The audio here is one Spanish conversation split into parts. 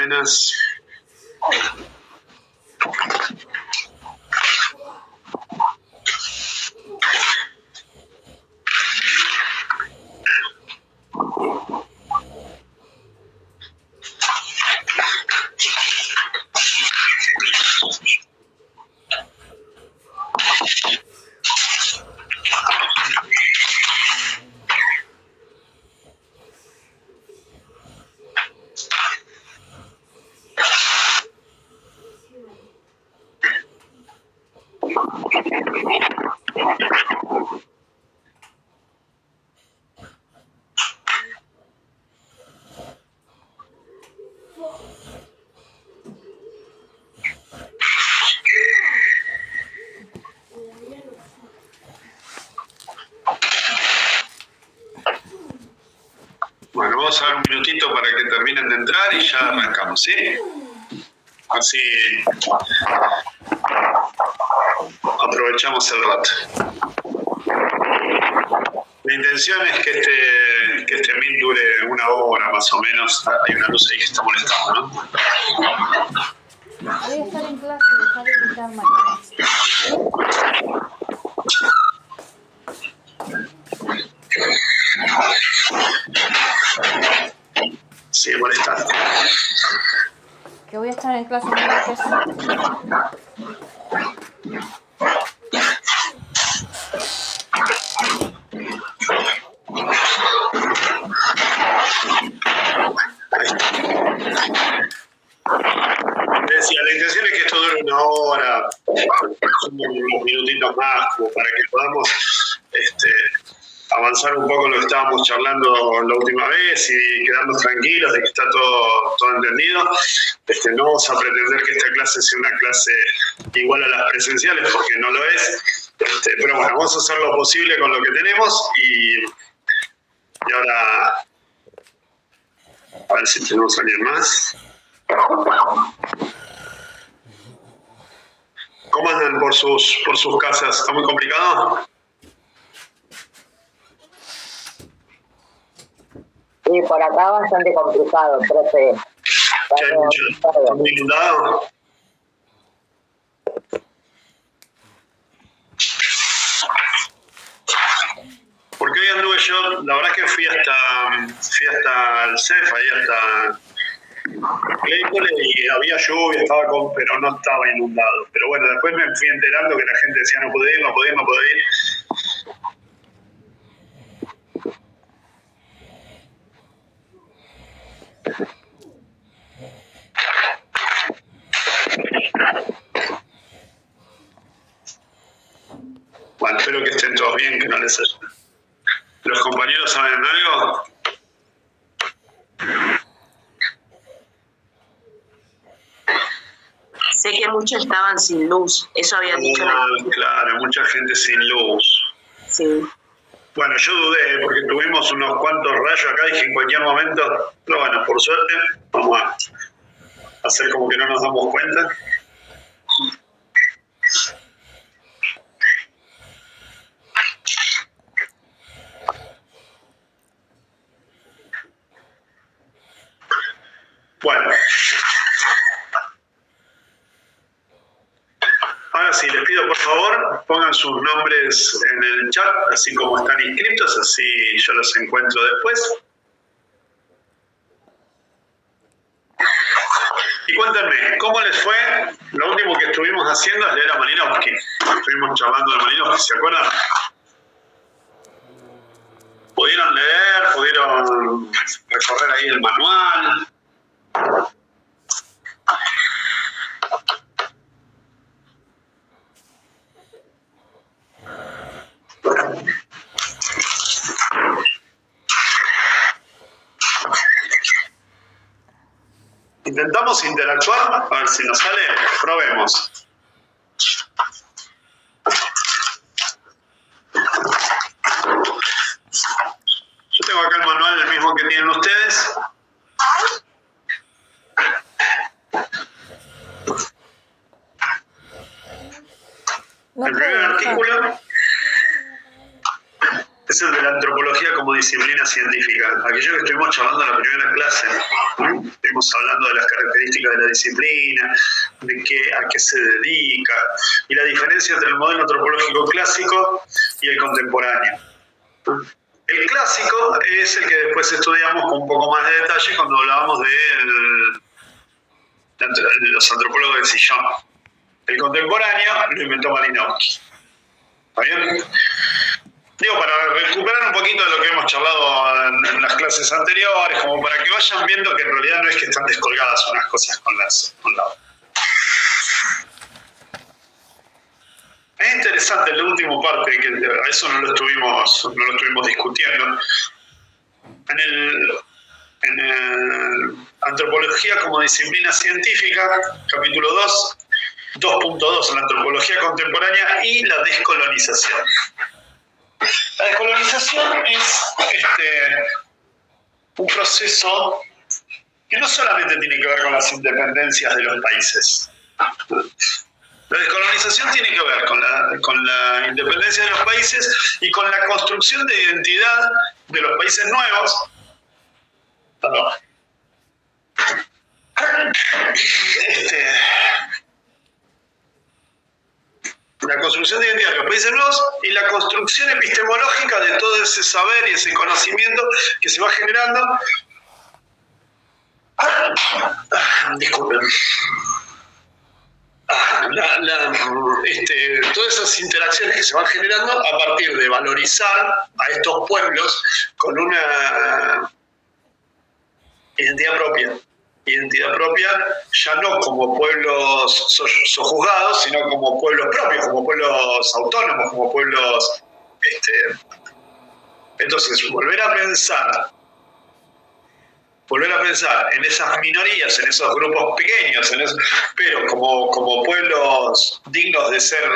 buenas. Bueno, vamos a dar un minutito para que terminen de entrar y ya arrancamos, ¿sí? Así aprovechamos el rato. La intención es que este meet dure 1 hora más o menos. Hay una luz ahí que está molestando, ¿no? Voy a estar en clase, dejar de gritar mañana. Sí, molestando. Que voy a estar en clase martes. Decía, la intención es que esto dure 1 hora, unos minutitos más, como para que podamos avanzar un poco lo que estábamos charlando la última vez y quedarnos tranquilos de que está todo entendido. No vamos a pretender que esta clase sea una clase igual a las presenciales, porque no lo es. Pero bueno, vamos a hacer lo posible con lo que tenemos y ahora a ver si tenemos a alguien más. ¿Cómo andan por sus casas? ¿Está muy complicado? Sí, por acá bastante complicado, profe. ¿Está muy inundado? Porque hoy anduve yo, la verdad que fui hasta el CEF, ahí hasta Claypole, y había lluvia, pero no estaba inundado. Pero bueno, después me fui enterando que la gente decía no puede ir, no puede ir, no puede ir. Bueno, espero que estén todos bien, que no les haya. ¿Los compañeros saben algo? Sé que muchos estaban sin luz, eso habían dicho. Claro, mucha gente sin luz. Sí. Bueno, yo dudé porque tuvimos unos cuantos rayos acá, dije en cualquier momento, pero bueno, por suerte, vamos a hacer como que no nos damos cuenta. Bueno. Ahora sí, les pido por favor, pongan sus nombres en el chat, así como están inscritos, así yo los encuentro después. Y cuéntenme, ¿cómo les fue? Lo último que estuvimos haciendo es leer a Malinowski. Estuvimos charlando de Malinowski, ¿se acuerdan? ¿Pudieron leer? ¿Pudieron recorrer ahí el manual? Intentamos interactuar, a ver si nos sale, probemos. Yo tengo acá el manual, el mismo que tienen ustedes. El primer artículo. es el de la antropología como disciplina científica. Aquello que estuvimos charlando en la primera clase, ¿no? Estuvimos hablando de las características de la disciplina, de a qué se dedica, y la diferencia entre el modelo antropológico clásico y el contemporáneo. El clásico es el que después estudiamos con un poco más de detalle cuando hablábamos de los antropólogos de sillón. El contemporáneo lo inventó Malinowski. ¿Está bien? Digo, para recuperar un poquito de lo que hemos charlado en las clases anteriores, como para que vayan viendo que en realidad no es que están descolgadas unas cosas con la otra. Es interesante la última parte, que a eso no lo estuvimos discutiendo. En el Antropología como disciplina científica, capítulo 2, 2.2, la antropología contemporánea y la descolonización. La descolonización es un proceso que no solamente tiene que ver con las independencias de los países. La descolonización tiene que ver con la independencia de los países y con la construcción de identidad de los países nuevos. Perdón. La construcción de identidad de los países nuevos y la construcción epistemológica de todo ese saber y ese conocimiento que se va generando. Disculpen. Todas esas interacciones que se van generando a partir de valorizar a estos pueblos con una identidad propia, ya no como pueblos sojuzgados, sino como pueblos propios, como pueblos autónomos, como pueblos... Entonces, volver a pensar en esas minorías, en esos grupos pequeños, pero como pueblos dignos de ser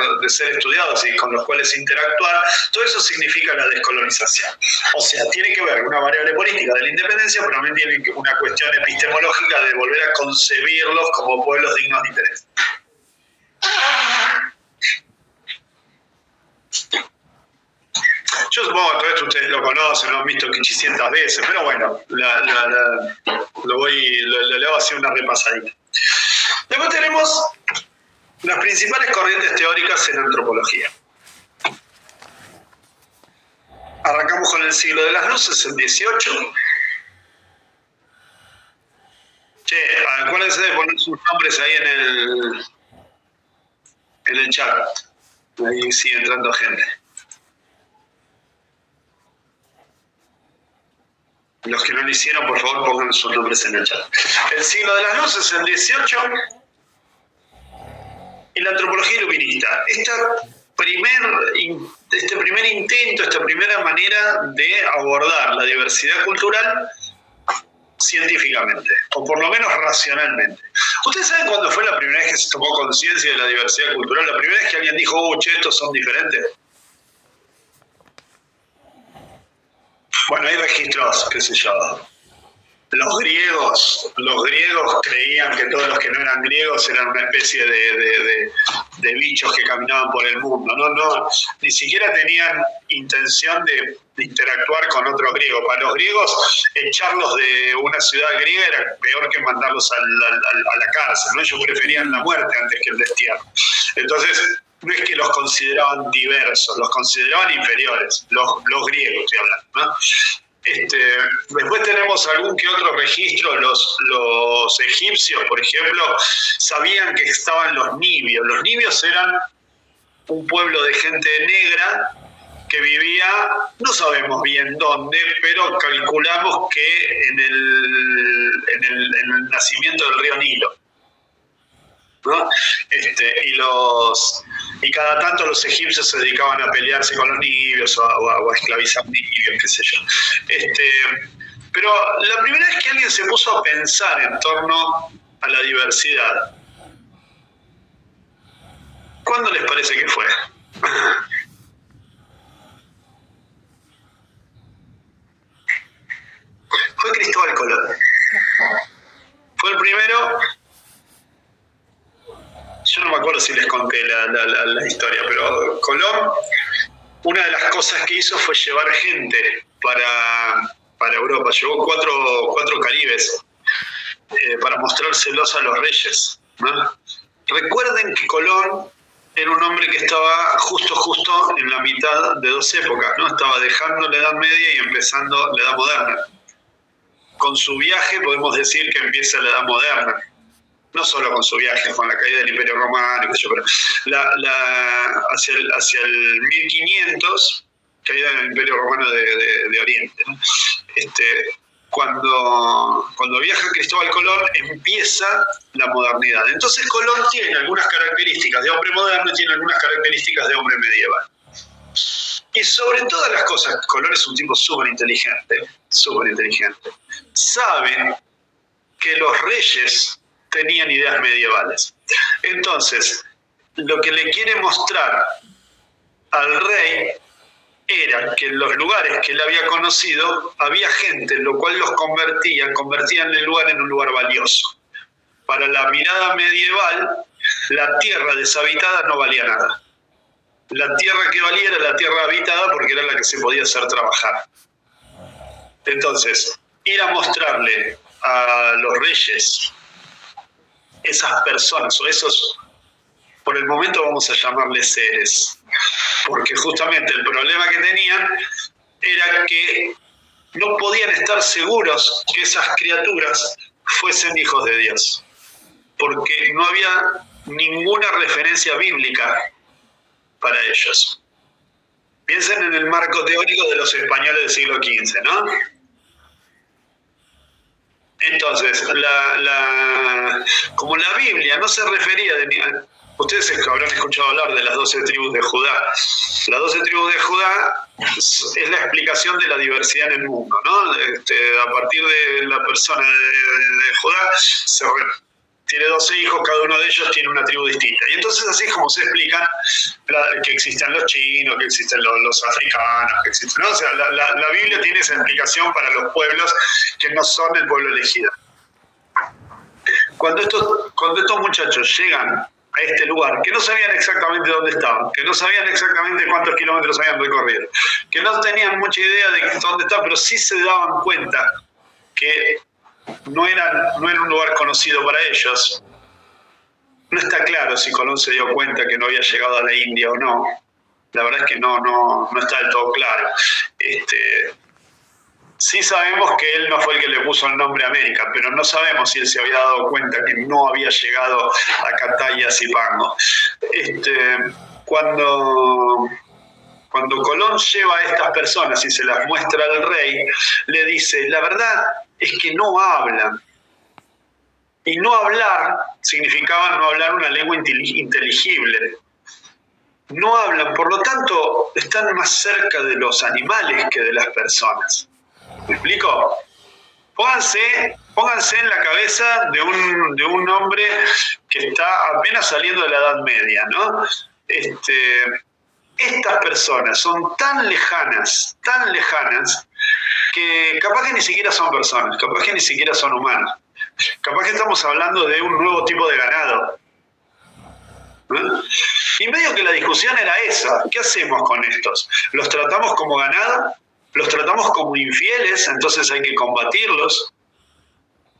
estudiados y con los cuales interactuar, todo eso significa la descolonización. O sea, tiene que ver una variable política de la independencia, pero también tiene una cuestión epistemológica de volver a concebirlos como pueblos dignos de interés. Yo supongo que todo esto ustedes lo conocen, lo han visto 500 veces, pero bueno, le hago así una repasadita. Después tenemos las principales corrientes teóricas en antropología. Arrancamos con el siglo de las luces, el 18. Che, acuérdense de poner sus nombres ahí en el chat. Ahí sigue entrando gente. Los que no lo hicieron, por favor, pongan sus nombres en el chat. El siglo de las luces, el 18, y la antropología iluminista. Este primer intento, esta primera manera de abordar la diversidad cultural científicamente, o por lo menos racionalmente. ¿Ustedes saben cuándo fue la primera vez que se tomó conciencia de la diversidad cultural? La primera vez que alguien dijo, che, estos son diferentes. Bueno, hay registros, qué sé yo. Los griegos creían que todos los que no eran griegos eran una especie de bichos que caminaban por el mundo. No, ni siquiera tenían intención de interactuar con otros griegos. Para los griegos, echarlos de una ciudad griega era peor que mandarlos a la cárcel, ¿no? Ellos preferían la muerte antes que el destierro. Entonces, no es que los consideraban diversos, los consideraban inferiores, los griegos estoy hablando, ¿no? Después tenemos algún que otro registro. Los egipcios, por ejemplo, sabían que estaban los nibios. Los nibios eran un pueblo de gente negra que vivía, no sabemos bien dónde, pero calculamos que en el nacimiento del río Nilo, ¿no? Y cada tanto los egipcios se dedicaban a pelearse con los nibios o a esclavizar nibios, qué sé yo. Pero la primera vez que alguien se puso a pensar en torno a la diversidad, ¿cuándo les parece que fue? Fue Cristóbal Colón. Fue el primero. Yo no me acuerdo si les conté la historia, pero Colón una de las cosas que hizo fue llevar gente para Europa. Llevó cuatro caribes para mostrárselos a los reyes, ¿no? Recuerden que Colón era un hombre que estaba justo en la mitad de dos épocas, ¿no? Estaba dejando la Edad Media y empezando la Edad Moderna. Con su viaje podemos decir que empieza la Edad Moderna. No solo con su viaje, con la caída del Imperio Romano, pero hacia el 1500, caída del Imperio Romano de Oriente, ¿no? Cuando viaja Cristóbal Colón, empieza la modernidad. Entonces Colón tiene algunas características de hombre moderno y tiene algunas características de hombre medieval. Y sobre todas las cosas, Colón es un tipo súper inteligente. Sabe que los reyes tenían ideas medievales. Entonces, lo que le quiere mostrar al rey era que en los lugares que él había conocido había gente, lo cual los convertían el lugar en un lugar valioso. Para la mirada medieval, la tierra deshabitada no valía nada. La tierra que valía era la tierra habitada porque era la que se podía hacer trabajar. Entonces, ir a mostrarle a los reyes esas personas o esos, por el momento vamos a llamarles seres, porque justamente el problema que tenían era que no podían estar seguros que esas criaturas fuesen hijos de Dios, porque no había ninguna referencia bíblica para ellos. Piensen en el marco teórico de los españoles del siglo XV, ¿no? Entonces, como la Biblia no se refería ustedes habrán escuchado hablar de las 12 tribus de Judá. Las 12 tribus de Judá es la explicación de la diversidad en el mundo, ¿no? A partir de la persona de Judá tiene 12 hijos, cada uno de ellos tiene una tribu distinta. Y entonces así es como se explican que existen los chinos, que existen los africanos, que existen, ¿no? O sea, la Biblia tiene esa explicación para los pueblos que no son el pueblo elegido. Cuando estos muchachos llegan a este lugar, que no sabían exactamente dónde estaban, que no sabían exactamente cuántos kilómetros habían recorrido, que no tenían mucha idea de dónde estaban, pero sí se daban cuenta que no era un lugar conocido para ellos. No está claro si Colón se dio cuenta que no había llegado a la India o no. La verdad es que no está del todo claro. Sí sabemos que él no fue el que le puso el nombre América, pero no sabemos si él se había dado cuenta que no había llegado a Cataya Zipango. Cuando Colón lleva a estas personas y se las muestra al rey, le dice, la verdad es que no hablan. Y no hablar significaba no hablar una lengua inteligible. No hablan, por lo tanto, están más cerca de los animales que de las personas. ¿Me explico? Pónganse en la cabeza de un hombre que está apenas saliendo de la Edad Media, ¿no? Estas personas son tan lejanas, que capaz que ni siquiera son personas, capaz que ni siquiera son humanos. Capaz que estamos hablando de un nuevo tipo de ganado. ¿Eh? Y medio que la discusión era esa. ¿Qué hacemos con estos? ¿Los tratamos como ganado? ¿Los tratamos como infieles? Entonces hay que combatirlos.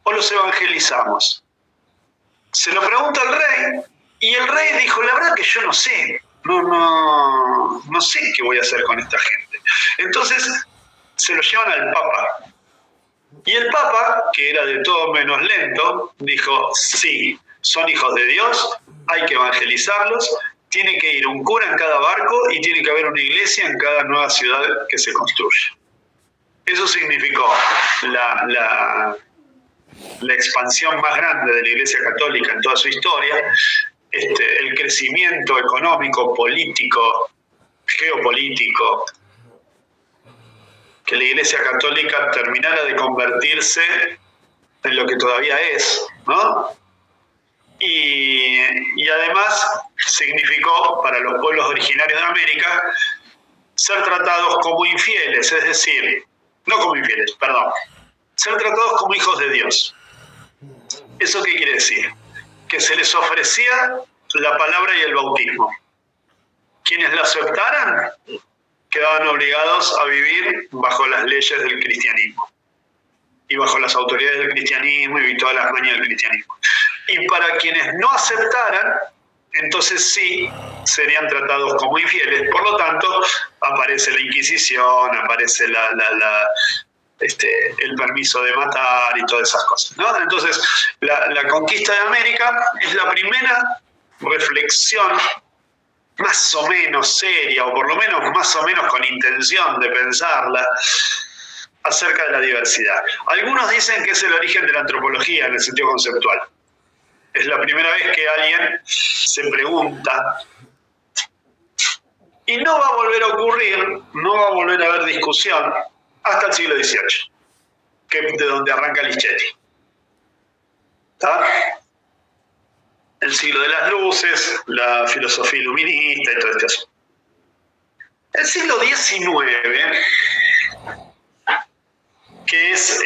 ¿O los evangelizamos? Se lo pregunta al rey. Y el rey dijo, la verdad que yo no sé. No sé qué voy a hacer con esta gente. Entonces se lo llevan al Papa. Y el Papa, que era de todo menos lento, dijo, sí, son hijos de Dios, hay que evangelizarlos, tiene que ir un cura en cada barco y tiene que haber una iglesia en cada nueva ciudad que se construye. Eso significó la expansión más grande de la Iglesia Católica en toda su historia, el crecimiento económico, político, geopolítico, que la Iglesia Católica terminara de convertirse en lo que todavía es, ¿no? Y además significó para los pueblos originarios de América ser tratados como infieles, es decir, no como infieles, perdón, ser tratados como hijos de Dios. ¿Eso qué quiere decir? Que se les ofrecía la palabra y el bautismo. Quienes la aceptaran quedaban obligados a vivir bajo las leyes del cristianismo y bajo las autoridades del cristianismo y todas las mañas del cristianismo. Y para quienes no aceptaran, entonces sí serían tratados como infieles. Por lo tanto, aparece la Inquisición, aparece el permiso de matar y todas esas cosas, ¿no? Entonces, la conquista de América es la primera reflexión más o menos seria, o por lo menos más o menos con intención de pensarla, acerca de la diversidad. Algunos dicen que es el origen de la antropología en el sentido conceptual. Es la primera vez que alguien se pregunta, y no va a volver a ocurrir, no va a volver a haber discusión hasta el siglo XVIII, que es de donde arranca Lichetti. ¿Está? El siglo de las luces, la filosofía iluminista y todo este asunto. El siglo XIX, que es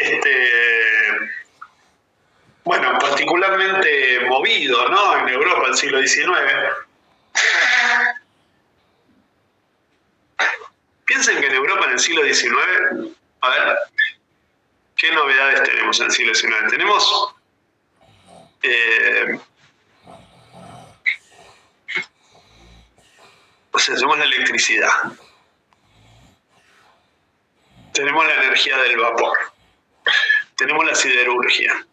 particularmente movido, ¿no? En Europa, el siglo XIX. Piensen que en Europa en el siglo XIX, a ver, ¿qué novedades tenemos en el siglo XIX? Tenemos tenemos la electricidad, tenemos la energía del vapor, tenemos la siderurgia,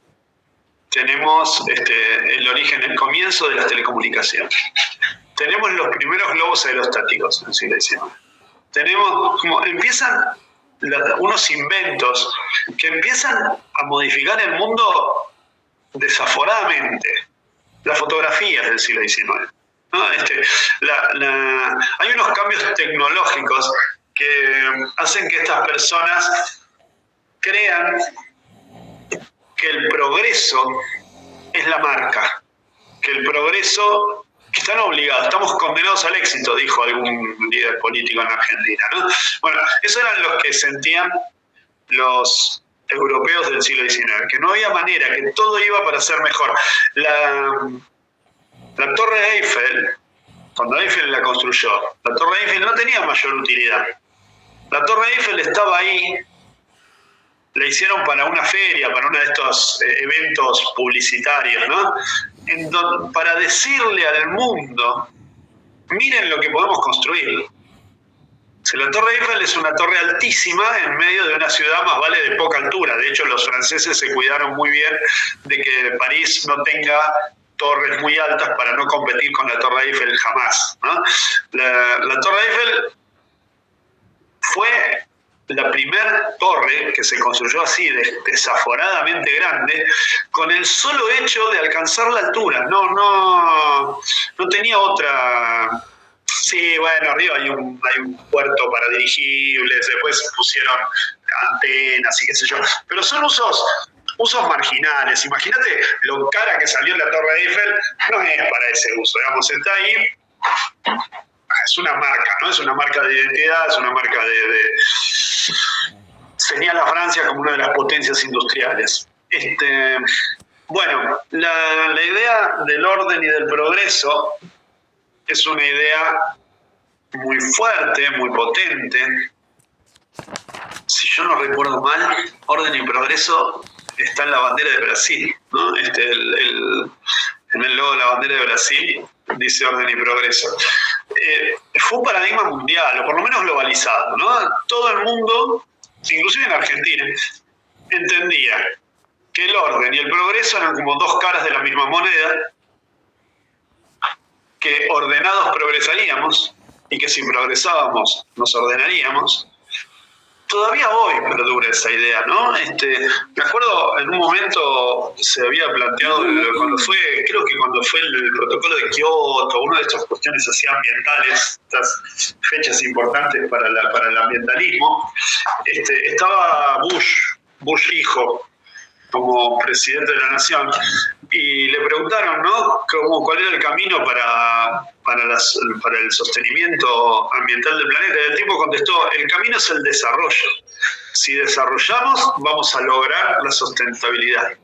tenemos el origen, el comienzo de las telecomunicaciones, tenemos los primeros globos aerostáticos en el siglo XIX, tenemos como empiezan unos inventos que empiezan a modificar el mundo desaforadamente. Las fotografías del siglo XIX, ¿no? Hay unos cambios tecnológicos que hacen que estas personas crean que el progreso es la marca, que el progreso, que están obligados, estamos condenados al éxito, dijo algún líder político en Argentina, ¿no? Bueno, esos eran los que sentían los europeos del siglo XIX, que no había manera, que todo iba para ser mejor. La Torre Eiffel, cuando Eiffel la construyó, la Torre Eiffel no tenía mayor utilidad. La Torre Eiffel estaba ahí, la hicieron para una feria, para uno de estos eventos publicitarios, ¿no? Para decirle al mundo, miren lo que podemos construir. La Torre Eiffel es una torre altísima en medio de una ciudad más vale de poca altura. De hecho, los franceses se cuidaron muy bien de que París no tenga torres muy altas para no competir con la Torre Eiffel jamás, ¿no? La Torre Eiffel fue la primera torre que se construyó así, desaforadamente grande, con el solo hecho de alcanzar la altura. No tenía otra. Sí, bueno, arriba hay un puerto para dirigibles, después pusieron antenas y qué sé yo, pero son usos marginales. Imagínate lo cara que salió la Torre Eiffel, no es para ese uso, digamos, está ahí, es una marca, ¿no? Es una marca de identidad, es una marca señala a Francia como una de las potencias industriales. Bueno, la idea del orden y del progreso es una idea muy fuerte, muy potente. Si yo no recuerdo mal, orden y progreso está en la bandera de Brasil, ¿no? En el logo de la bandera de Brasil dice orden y progreso. Fue un paradigma mundial, o por lo menos globalizado, ¿no? Todo el mundo, inclusive en Argentina, entendía que el orden y el progreso eran como dos caras de la misma moneda, que ordenados progresaríamos y que si progresábamos nos ordenaríamos. Todavía hoy perdura esa idea, ¿no? Me acuerdo en un momento se había planteado cuando fue el protocolo de Kioto, una de estas cuestiones así ambientales, estas fechas importantes para el ambientalismo, estaba Bush hijo, como presidente de la nación, y le preguntaron, ¿no?, cuál era el camino para el sostenimiento ambiental del planeta, y el tipo contestó: el camino es el desarrollo. Si desarrollamos, vamos a lograr la sustentabilidad.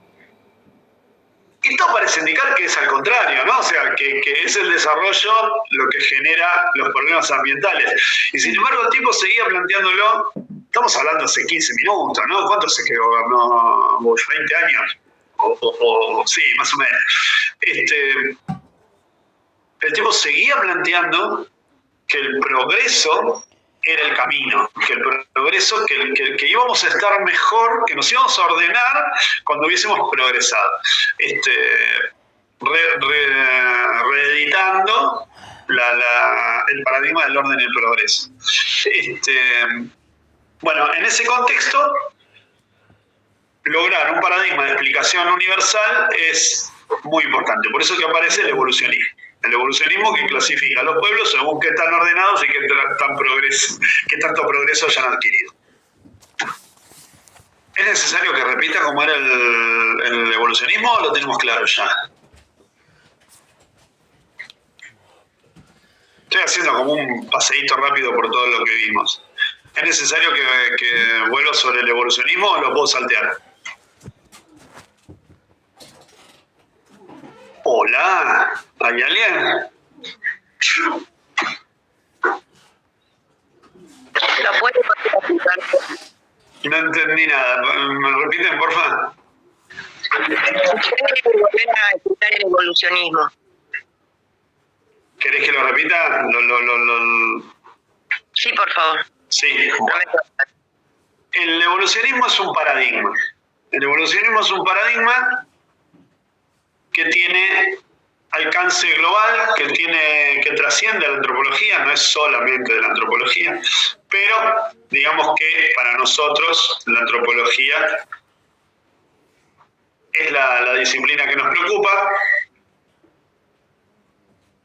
Y todo parece indicar que es al contrario, ¿no? O sea, que es el desarrollo lo que genera los problemas ambientales. Y sin embargo el tipo seguía planteándolo, estamos hablando hace 15 minutos, ¿no? ¿Cuánto se que gobernó Bush? ¿20 años? Sí, más o menos. El tipo seguía planteando que el progreso era el camino, que el progreso, que íbamos a estar mejor, que nos íbamos a ordenar cuando hubiésemos progresado. Reeditando el paradigma del orden y el progreso. Bueno, en ese contexto, lograr un paradigma de explicación universal es muy importante. Por eso que aparece el evolucionismo. El evolucionismo que clasifica a los pueblos según qué tan ordenados y qué tanto progreso hayan adquirido. ¿Es necesario que repita cómo era el evolucionismo o lo tenemos claro ya? Estoy haciendo como un paseíto rápido por todo lo que vimos. ¿Es necesario que vuelva sobre el evolucionismo o lo puedo saltear? Hola, ¿hay alguien? ¿Lo puede explicar? No entendí nada. ¿Me repiten, porfa? ¿Querés volver a explicar el evolucionismo? ¿Querés que lo repita? Sí, por favor. Sí. El evolucionismo es un paradigma. El evolucionismo es un paradigma que tiene alcance global, que trasciende a la antropología, no es solamente de la antropología, pero digamos que para nosotros la antropología es la disciplina que nos preocupa.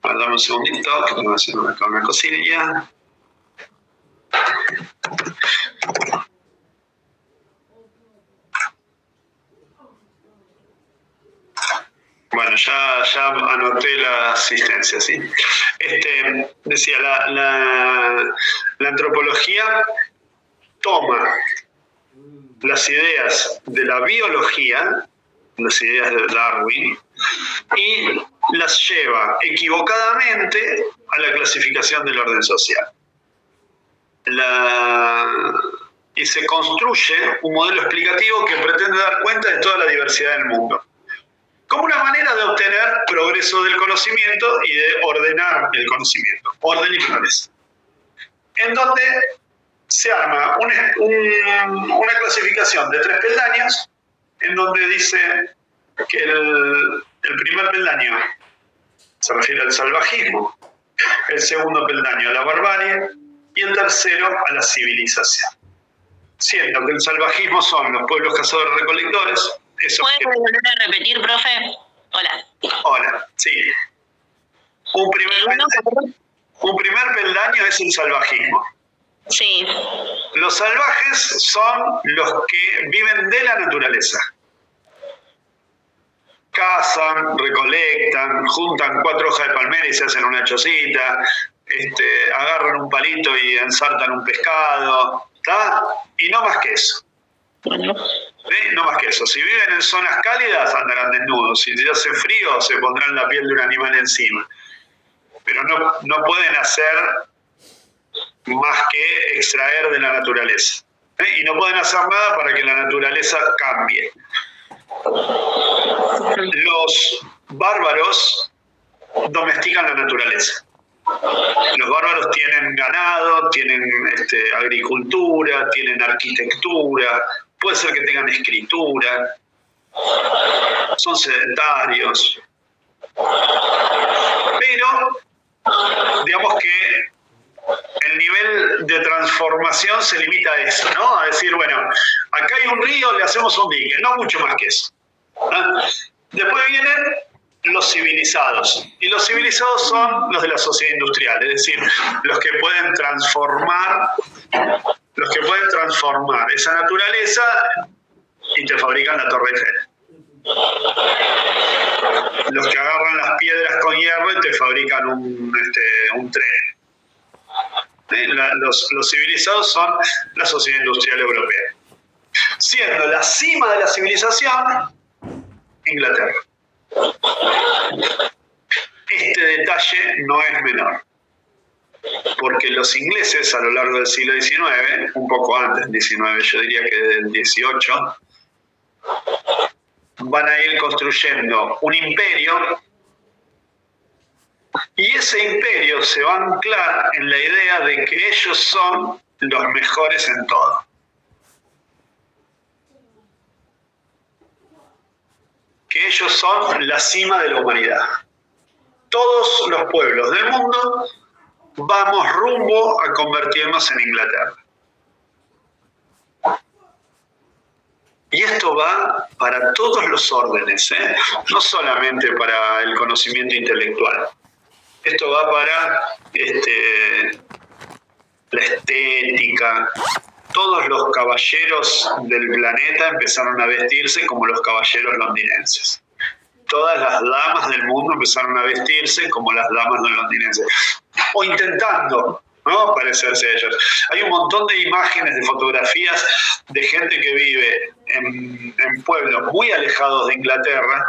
Dame un segundito, que tengo que hacer una cosilla. Bueno, ya anoté la asistencia, ¿sí? Decía, la antropología toma las ideas de la biología, las ideas de Darwin, y las lleva equivocadamente a la clasificación del orden social. Y se construye un modelo explicativo que pretende dar cuenta de toda la diversidad del mundo, como una manera de obtener progreso del conocimiento y de ordenar el conocimiento, orden y progreso. En donde se arma una clasificación de 3 peldaños, en donde dice que el primer peldaño se refiere al salvajismo, el segundo peldaño a la barbarie y el tercero a la civilización. Siendo que el salvajismo son los pueblos cazadores-recolectores. ¿Puede volver a repetir, profe? Hola. Hola, sí. Un primer peldaño es el salvajismo. Sí. Los salvajes son los que viven de la naturaleza. Cazan, recolectan, juntan 4 hojas de palmera y se hacen una chocita, agarran un palito y ensartan un pescado, ¿está? Y no más que eso. ¿Sí? No más que eso. Si viven en zonas cálidas, andarán desnudos. Si hace frío, se pondrán la piel de un animal encima. Pero no pueden hacer más que extraer de la naturaleza. Y no pueden hacer nada para que la naturaleza cambie. Los bárbaros domestican la naturaleza. Los bárbaros tienen ganado, tienen agricultura, tienen arquitectura, puede ser que tengan escritura, son sedentarios. Pero, digamos que el nivel de transformación se limita a eso, ¿no? A decir, bueno, acá hay un río, le hacemos un dique, no mucho más que eso. ¿Ah? Después vienen los civilizados, y los civilizados son los de la sociedad industrial, es decir, los que pueden transformar esa naturaleza y te fabrican la Torre Eiffel. Los que agarran las piedras con hierro y te fabrican un tren. Los civilizados son la sociedad industrial europea. Siendo la cima de la civilización Inglaterra. Este detalle no es menor, porque los ingleses a lo largo del siglo XIX, un poco antes del XIX, yo diría que del XVIII, van a ir construyendo un imperio, y ese imperio se va a anclar en la idea de que ellos son los mejores en todo. Que ellos son la cima de la humanidad. Todos los pueblos del mundo vamos rumbo a convertirnos en Inglaterra. Y esto va para todos los órdenes, no solamente para el conocimiento intelectual. Esto va para la estética. Todos los caballeros del planeta empezaron a vestirse como los caballeros londinenses. Todas las damas del mundo empezaron a vestirse como las damas londinenses. O intentando, ¿no?, parecerse a ellos. Hay un montón de imágenes, de fotografías de gente que vive en pueblos muy alejados de Inglaterra,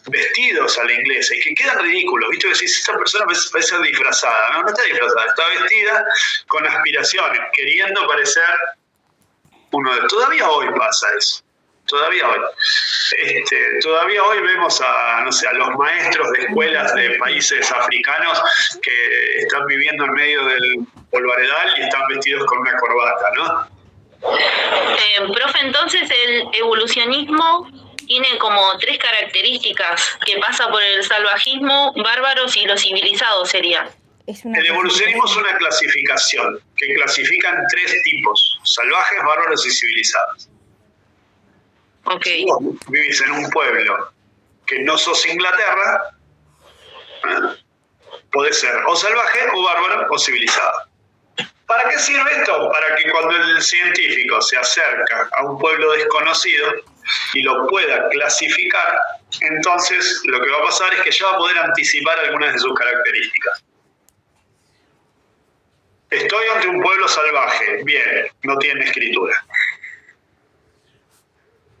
vestidos a la inglesa, y que quedan ridículos. ¿Viste? Que decís, esta persona parece disfrazada. No, no está disfrazada, está vestida con aspiraciones, queriendo parecer uno de... Todavía hoy pasa eso. Todavía hoy. Todavía hoy vemos a los maestros de escuelas de países africanos que están viviendo en medio del polvaredal y están vestidos con una corbata, ¿no? Profe, entonces el evolucionismo tiene como 3 características, que pasa por el salvajismo, bárbaros y los civilizados sería. El evolucionismo es una clasificación que clasifican 3 tipos: salvajes, bárbaros y civilizados. Okay. Si vos vivís en un pueblo que no sos Inglaterra, podés ser o salvaje, o bárbaro, o civilizado. ¿Para qué sirve esto? Para que cuando el científico se acerca a un pueblo desconocido y lo pueda clasificar, entonces lo que va a pasar es que ya va a poder anticipar algunas de sus características. Estoy ante un pueblo salvaje, bien, no tiene escritura.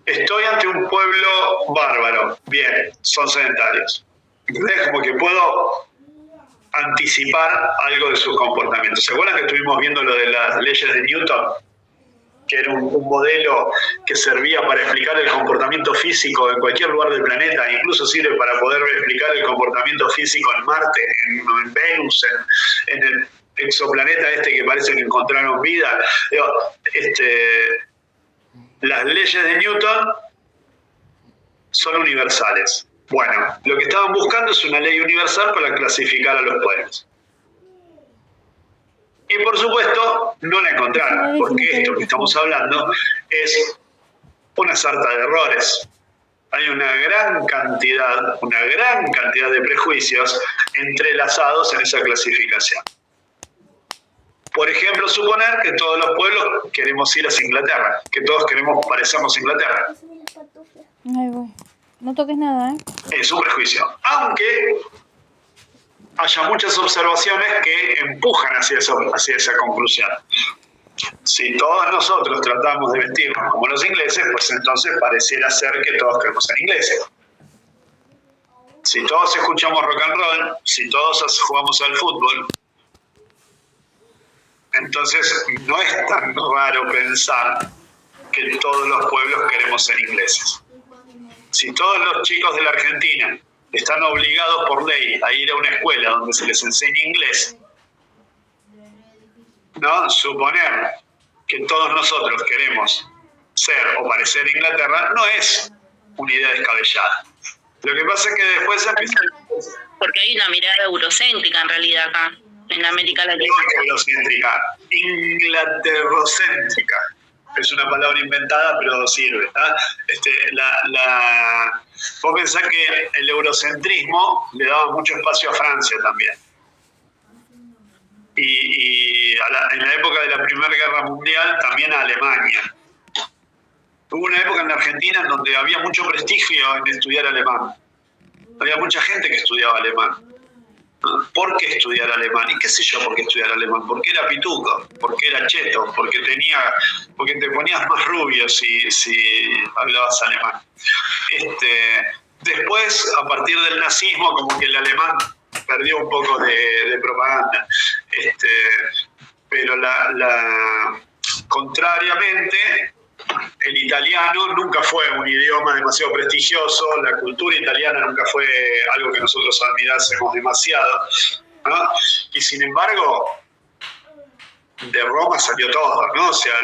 Estoy ante un pueblo bárbaro, bien, son sedentarios. ¿Entendés? Como que puedo anticipar algo de sus comportamientos. ¿Se acuerdan que estuvimos viendo lo de las leyes de Newton? Que era un modelo que servía para explicar el comportamiento físico en cualquier lugar del planeta, incluso sirve para poder explicar el comportamiento físico en Marte, en Venus, en el exoplaneta que parece que encontraron vida. Las leyes de Newton son universales. Bueno, lo que estaban buscando es una ley universal para clasificar a los pueblos. Y por supuesto, no la encontraron, porque esto que estamos hablando es una sarta de errores. Hay una gran cantidad de prejuicios entrelazados en esa clasificación. Por ejemplo, suponer que todos los pueblos queremos ir hacia Inglaterra, que todos queremos parecernos a Inglaterra. Ahí voy. No toques nada, ¿eh? Es un prejuicio. Aunque haya muchas observaciones que empujan hacia esa conclusión. Si todos nosotros tratamos de vestirnos como los ingleses, pues entonces pareciera ser que todos queremos ser ingleses. Si todos escuchamos rock and roll, si todos jugamos al fútbol, entonces no es tan raro pensar que todos los pueblos queremos ser ingleses. Si todos los chicos de la Argentina están obligados por ley a ir a una escuela donde se les enseñe inglés, ¿no? Suponer que todos nosotros queremos ser o parecer Inglaterra no es una idea descabellada. Lo que pasa es que después empieza... Porque hay una mirada eurocéntrica en realidad acá, en América Latina. No eurocéntrica, inglaterrocéntrica. Es una palabra inventada, pero sirve. Vos pensás que el eurocentrismo le daba mucho espacio a Francia también. Y en la época de la Primera Guerra Mundial también a Alemania. Hubo una época en la Argentina en donde había mucho prestigio en estudiar alemán. Había mucha gente que estudiaba alemán. ¿Por qué estudiar alemán? Y qué sé yo por qué estudiar alemán. Porque era pituco, porque era cheto, porque te ponías más rubio si hablabas alemán. Después, a partir del nazismo, como que el alemán perdió un poco de propaganda. Pero contrariamente, el italiano nunca fue un idioma demasiado prestigioso, la cultura italiana nunca fue algo que nosotros admirásemos demasiado, ¿no? Y sin embargo, de Roma salió todo, ¿no? O sea,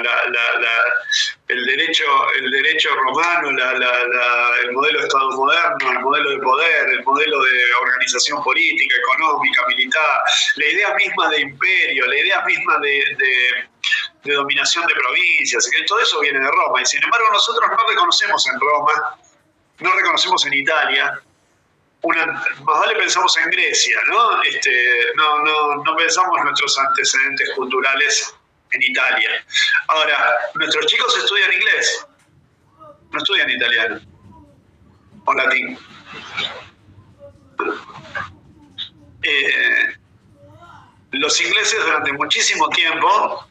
el derecho romano, el modelo de Estado moderno, el modelo de poder, el modelo de organización política, económica, militar, la idea misma de imperio, la idea misma de dominación de provincias, que todo eso viene de Roma. Y sin embargo nosotros no reconocemos en Roma, no reconocemos en Italia, más vale pensamos en Grecia, ¿no? No pensamos nuestros antecedentes culturales en Italia. Ahora, nuestros chicos estudian inglés, no estudian italiano o latín. Los ingleses durante muchísimo tiempo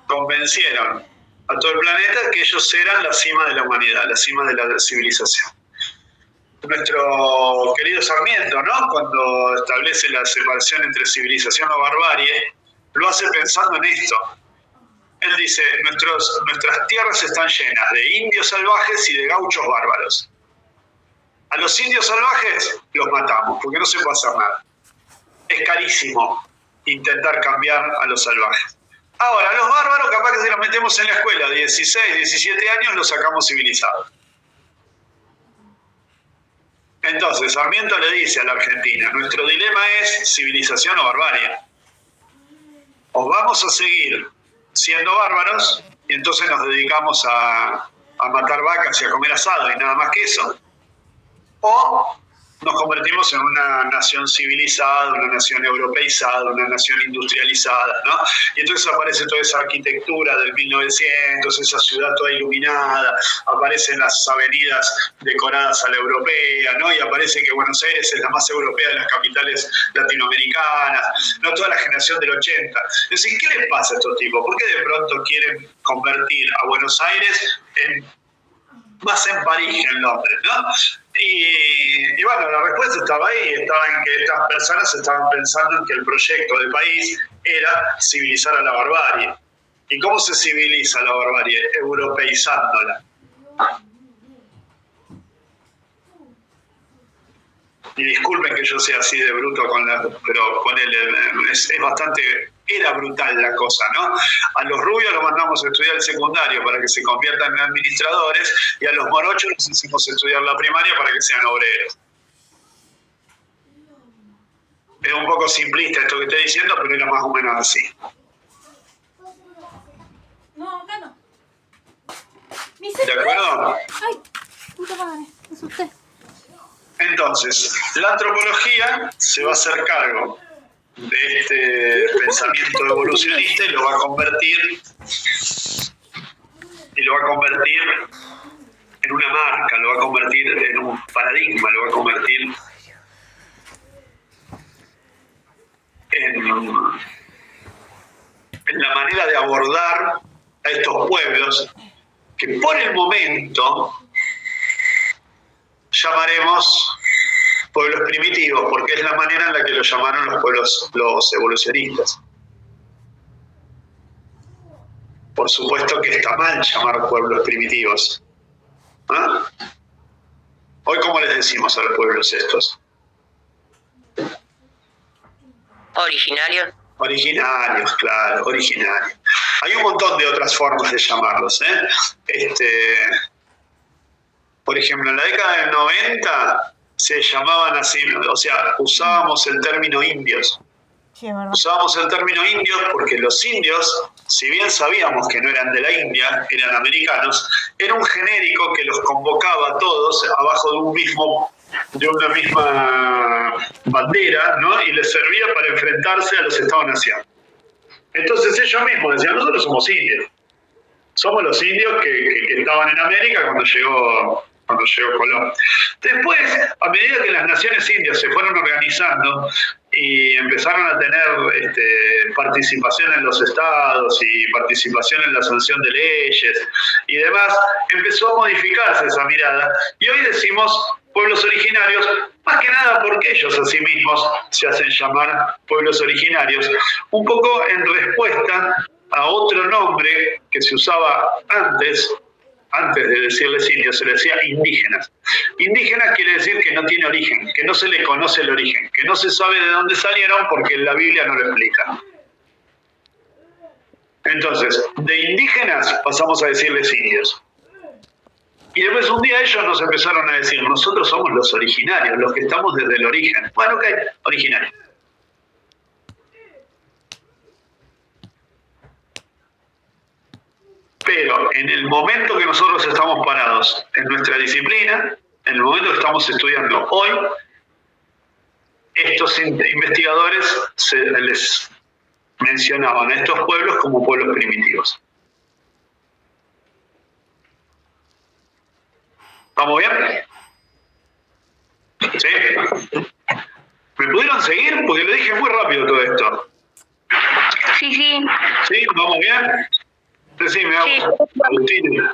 convencieron a todo el planeta que ellos eran la cima de la humanidad, la cima de la civilización. Nuestro querido Sarmiento, ¿no?, cuando establece la separación entre civilización o barbarie, lo hace pensando en esto. Él dice, nuestras tierras están llenas de indios salvajes y de gauchos bárbaros. A los indios salvajes los matamos, porque no se puede hacer nada. Es carísimo intentar cambiar a los salvajes. Ahora, a los bárbaros, capaz que si los metemos en la escuela de 16, 17 años, los sacamos civilizados. Entonces, Sarmiento le dice a la Argentina, nuestro dilema es civilización o barbarie. O vamos a seguir siendo bárbaros, y entonces nos dedicamos a matar vacas y a comer asado y nada más que eso, o nos convertimos en una nación civilizada, una nación europeizada, una nación industrializada, ¿no? Y entonces aparece toda esa arquitectura del 1900, esa ciudad toda iluminada, aparecen las avenidas decoradas a la europea, ¿no? Y aparece que Buenos Aires es la más europea de las capitales latinoamericanas, ¿no? Toda la generación del 80. Es decir, ¿qué les pasa a estos tipos? ¿Por qué de pronto quieren convertir a Buenos Aires más en París que en Londres, ¿no? Y bueno, la respuesta estaba ahí, estaba en que estas personas estaban pensando en que el proyecto de país era civilizar a la barbarie. ¿Y cómo se civiliza la barbarie? Europeizándola. Y disculpen que yo sea así de bruto pero con él es bastante... Era brutal la cosa, ¿no? A los rubios los mandamos a estudiar el secundario para que se conviertan en administradores y a los morochos los hicimos estudiar la primaria para que sean obreros. Es un poco simplista esto que estoy diciendo, pero era más o menos así. No, acá no. ¿De acuerdo? Ay, puta madre, me asusté. Entonces, la antropología se va a hacer cargo de este pensamiento evolucionista y lo va a convertir en una marca, lo va a convertir en un paradigma, lo va a convertir en la manera de abordar a estos pueblos que por el momento llamaremos pueblos primitivos, porque es la manera en la que lo llamaron los evolucionistas. Por supuesto que está mal llamar pueblos primitivos. ¿Ah? Hoy, ¿cómo les decimos a los pueblos estos? Originarios. Originarios, claro, originarios. Hay un montón de otras formas de llamarlos, por ejemplo, en la década del 90 se llamaban así, o sea, usábamos el término indios. Sí, es verdad. Usábamos el término indios porque los indios, si bien sabíamos que no eran de la India, eran americanos, era un genérico que los convocaba a todos abajo de una misma bandera, ¿no? Y les servía para enfrentarse a los Estados-nación. Entonces ellos mismos decían, nosotros somos indios. Somos los indios que estaban en América cuando llegó Colón. Después, a medida que las naciones indias se fueron organizando y empezaron a tener participación en los estados y participación en la sanción de leyes y demás, empezó a modificarse esa mirada y hoy decimos pueblos originarios, más que nada porque ellos a sí mismos se hacen llamar pueblos originarios, un poco en respuesta a otro nombre que se usaba antes de decirles indios, se le decía indígenas. Indígenas quiere decir que no tiene origen, que no se le conoce el origen, que no se sabe de dónde salieron porque la Biblia no lo explica. Entonces, de indígenas pasamos a decirles indios. Y después un día ellos nos empezaron a decir, nosotros somos los originarios, los que estamos desde el origen. Bueno, ok, originarios. Pero en el momento que nosotros estamos parados en nuestra disciplina, en el momento que estamos estudiando hoy, estos investigadores les mencionaban a estos pueblos como pueblos primitivos. ¿Vamos bien? ¿Sí? ¿Me pudieron seguir? Porque le dije muy rápido todo esto. Sí, sí. ¿Sí? ¿Vamos bien? Decime, Sí. Agustín.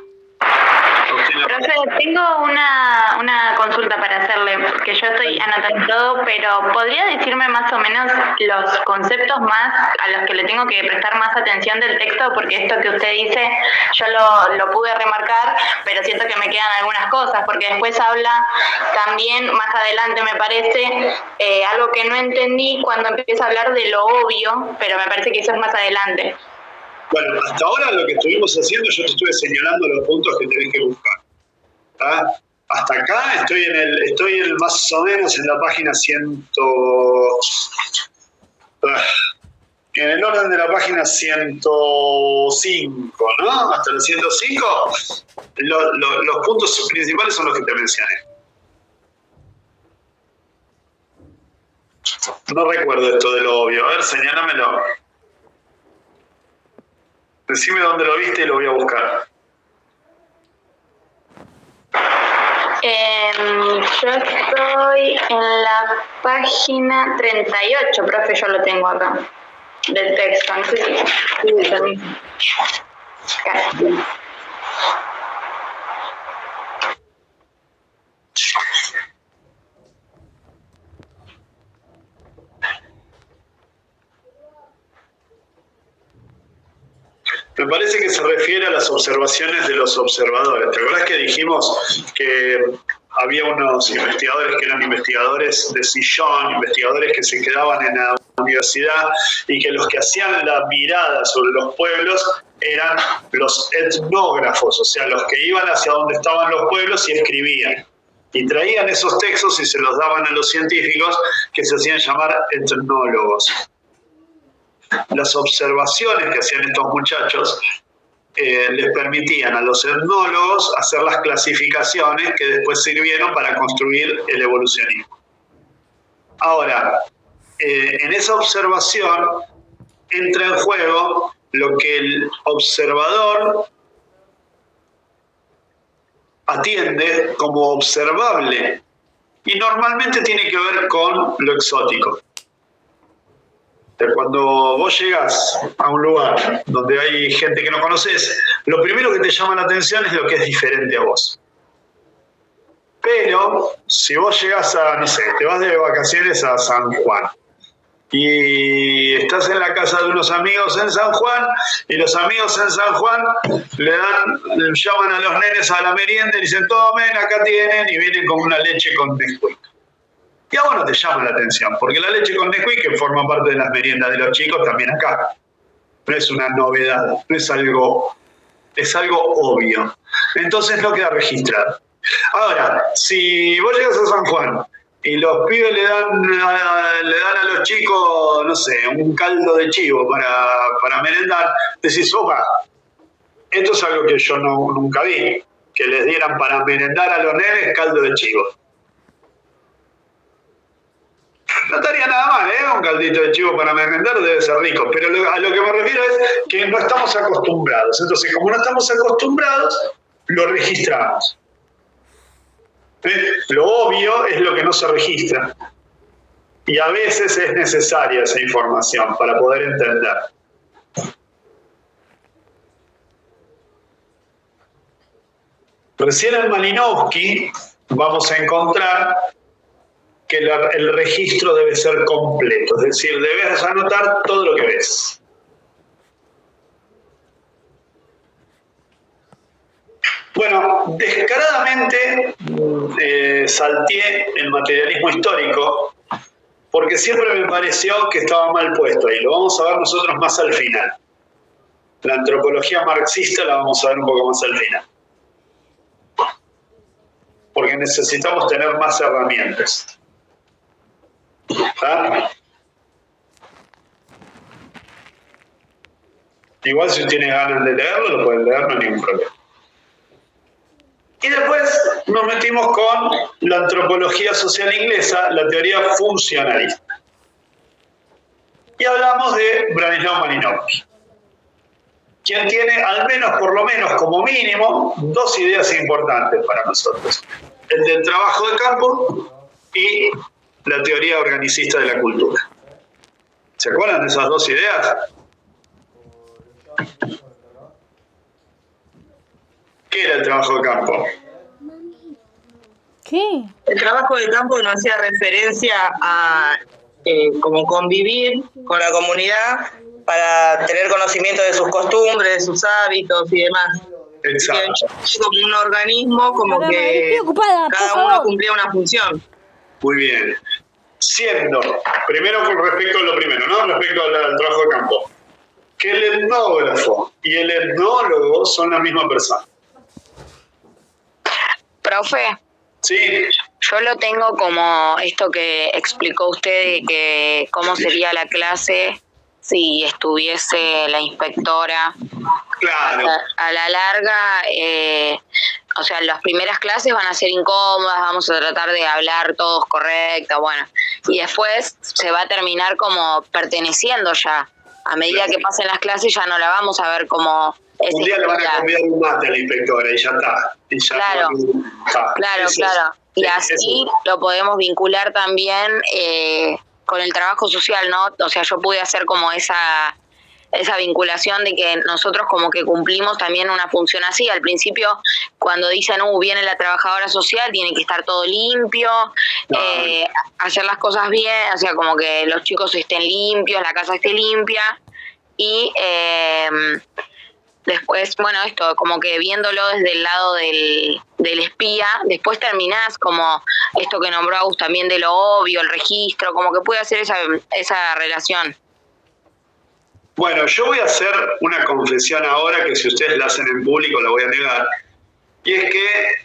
Profe, tengo una consulta para hacerle, que yo estoy anotando todo, pero ¿podría decirme más o menos los conceptos más a los que le tengo que prestar más atención del texto? Porque esto que usted dice, yo lo pude remarcar, pero siento que me quedan algunas cosas, porque después habla también, más adelante me parece, algo que no entendí cuando empieza a hablar de lo obvio, pero me parece que eso es más adelante. Bueno, hasta ahora lo que estuvimos haciendo, yo te estuve señalando los puntos que tenés que buscar. ¿Tá? Hasta acá estoy en más o menos en la página 100. En el orden de la página 105, ¿no? Hasta el 105, los puntos principales son los que te mencioné. No recuerdo esto de lo obvio. A ver, señálamelo. Decime dónde lo viste y lo voy a buscar. Yo estoy en la página 38, profe, yo lo tengo acá, del texto. No sé si es el mismo. Me parece que se refiere a las observaciones de los observadores. ¿Te acordás que dijimos que había unos investigadores que eran investigadores de sillón, investigadores que se quedaban en la universidad y que los que hacían la mirada sobre los pueblos eran los etnógrafos, o sea, los que iban hacia donde estaban los pueblos y escribían? Y traían esos textos y se los daban a los científicos que se hacían llamar etnólogos. Las observaciones que hacían estos muchachos les permitían a los etnólogos hacer las clasificaciones que después sirvieron para construir el evolucionismo. Ahora, en esa observación entra en juego lo que el observador atiende como observable y normalmente tiene que ver con lo exótico. Cuando vos llegás a un lugar donde hay gente que no conoces, lo primero que te llama la atención es lo que es diferente a vos. Pero si vos llegás a, no sé, te vas de vacaciones a San Juan y estás en la casa de unos amigos en San Juan y los amigos en San Juan llaman a los nenes a la merienda y dicen, tomen, acá tienen, y vienen con una leche con Nesquik. Y a vos no te llama la atención, porque la leche con Nesquik, que forma parte de las meriendas de los chicos, también acá. No es una novedad, no es algo, es algo obvio. Entonces no queda registrado. Ahora, si vos llegas a San Juan y los pibes le dan a los chicos, no sé, un caldo de chivo para merendar, decís, opa, esto es algo que yo nunca vi, que les dieran para merendar a los nenes caldo de chivo. No estaría nada mal, un caldito de chivo para merendar debe ser rico, pero a lo que me refiero es que no estamos acostumbrados. Entonces, como no estamos acostumbrados, lo registramos. Lo obvio es lo que no se registra. Y a veces es necesaria esa información para poder entender. Recién el Malinowski vamos a encontrar que el registro debe ser completo, es decir, debes anotar todo lo que ves. Bueno, descaradamente salteé el materialismo histórico porque siempre me pareció que estaba mal puesto y lo vamos a ver nosotros más al final. La antropología marxista la vamos a ver un poco más al final. Porque necesitamos tener más herramientas. ¿Ah? Igual si tienes ganas de leerlo, lo puedes leer, no hay ningún problema. Y después nos metimos con la antropología social inglesa, la teoría funcionalista. Y hablamos de Branislav Malinowski, quien tiene al menos, por lo menos, como mínimo, dos ideas importantes para nosotros. El del trabajo de campo y la teoría organicista de la cultura. ¿Se acuerdan de esas dos ideas? ¿Qué era el trabajo de campo? ¿Qué? El trabajo de campo nos hacía referencia a como convivir con la comunidad para tener conocimiento de sus costumbres, de sus hábitos y demás. Exacto. Que como un organismo, como que cada uno cumplía una función. Muy bien. Siendo, primero con respecto a lo primero, ¿no? Respecto al trabajo de campo, que el etnógrafo y el etnólogo son la misma persona. Profe, Sí, yo lo tengo como esto que explicó usted de que cómo sería la clase si estuviese la inspectora. claro. A la larga, o sea, las primeras clases van a ser incómodas, vamos a tratar de hablar todos correcto, bueno, y después se va a terminar como perteneciendo ya. A medida que pasen las clases ya no la vamos a ver como... Un día le van a cambiar un mate a la inspectora y ya está. Y ya Claro, está. claro. Y así lo podemos vincular también con el trabajo social, ¿no? O sea, yo pude hacer como esa vinculación de que nosotros como que cumplimos también una función así. Al principio, cuando dicen, viene la trabajadora social, tiene que estar todo limpio, hacer las cosas bien, o sea, como que los chicos estén limpios, la casa esté limpia. Y después, bueno, esto, como que viéndolo desde el lado del espía, después terminás como esto que nombró Agus también de lo obvio, el registro, como que puede hacer esa relación. Bueno, yo voy a hacer una confesión ahora que si ustedes la hacen en público la voy a negar. Y es que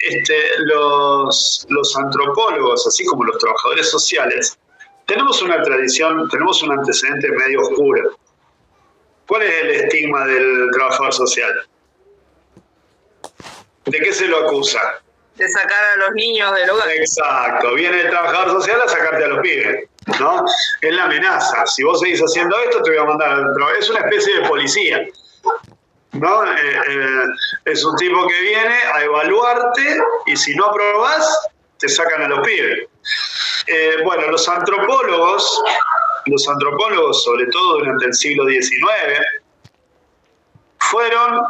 los antropólogos, así como los trabajadores sociales, tenemos una tradición, tenemos un antecedente medio oscuro. ¿Cuál es el estigma del trabajador social? ¿De qué se lo acusa? De sacar a los niños del hogar. Exacto, viene el trabajador social a sacarte a los pibes, ¿no? Es la amenaza. Si vos seguís haciendo esto, te voy a mandar al trabajo. Es una especie de policía, ¿no? Es un tipo que viene a evaluarte y si no aprobás, te sacan a los pibes. Bueno, los antropólogos, sobre todo durante el siglo XIX, fueron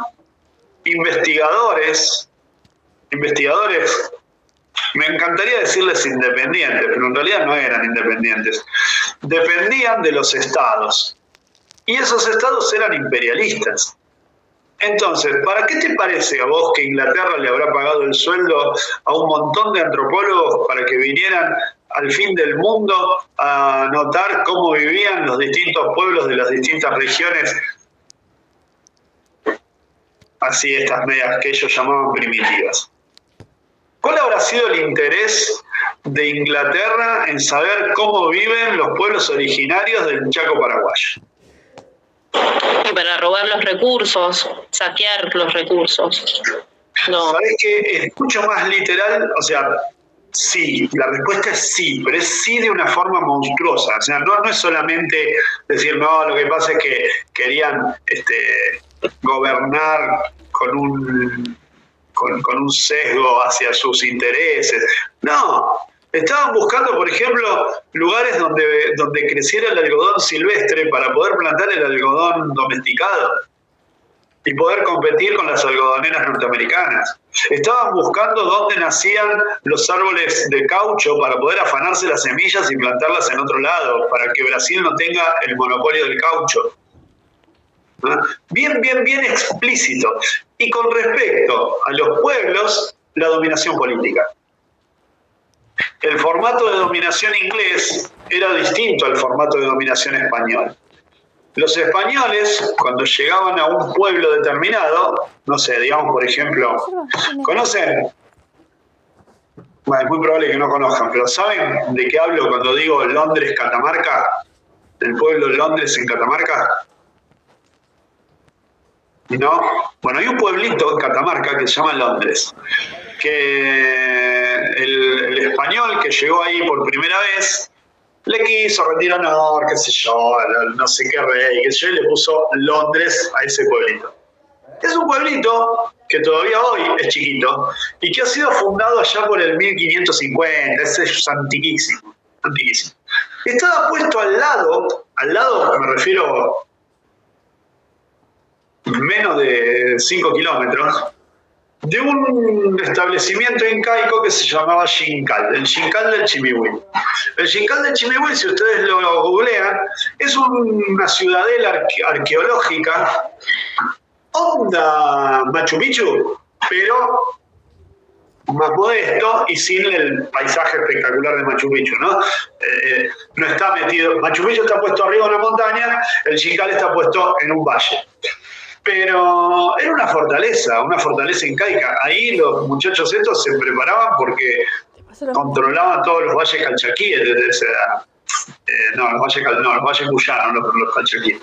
investigadores, me encantaría decirles independientes, pero en realidad no eran independientes, dependían de los estados, y esos estados eran imperialistas. Entonces, ¿para qué te parece a vos que Inglaterra le habrá pagado el sueldo a un montón de antropólogos para que vinieran al fin del mundo a notar cómo vivían los distintos pueblos de las distintas regiones, así estas medias que ellos llamaban primitivas? ¿Cuál habrá sido el interés de Inglaterra en saber cómo viven los pueblos originarios del Chaco paraguayo? Y para robar los recursos, saquear los recursos. No. ¿Sabés qué? Es mucho más literal, o sea, sí, la respuesta es sí, pero es sí de una forma monstruosa. O sea, no es solamente decir, no, lo que pasa es que querían gobernar con un sesgo hacia sus intereses. No, estaban buscando, por ejemplo, lugares donde creciera el algodón silvestre para poder plantar el algodón domesticado. y poder competir con las algodoneras norteamericanas. Estaban buscando dónde nacían los árboles de caucho para poder afanarse las semillas y plantarlas en otro lado, para que Brasil no tenga el monopolio del caucho. Bien explícito. Y con respecto a los pueblos, la dominación política. El formato de dominación inglés era distinto al formato de dominación español. Los españoles, cuando llegaban a un pueblo determinado, no sé, digamos por ejemplo, ¿conocen? Bueno, es muy probable que no conozcan, pero ¿saben de qué hablo cuando digo Londres, Catamarca? ¿El pueblo Londres en Catamarca? ¿No? Bueno, hay un pueblito en Catamarca que se llama Londres, que el español que llegó ahí por primera vez le quiso rendir honor, qué sé yo, no sé qué rey, qué sé yo, y le puso Londres a ese pueblito. Es un pueblito que todavía hoy es chiquito y que ha sido fundado allá por el 1550, ese es antiquísimo, antiquísimo. Estaba puesto al lado me refiero menos de 5 kilómetros, de un establecimiento incaico que se llamaba Xincal, el Xincal del Chimihuil. El Xincal del Chimihuil, si ustedes lo googlean, es una ciudadela arqueológica, onda Machu Picchu, pero más modesto y sin el paisaje espectacular de Machu Picchu, ¿no? No está metido, Machu Picchu está puesto arriba de una montaña, el Xincal está puesto en un valle. Pero era una fortaleza incaica. Ahí los muchachos estos se preparaban porque controlaban todos los valles calchaquíes desde esa edad. Los valles cuyanos, los calchaquíes.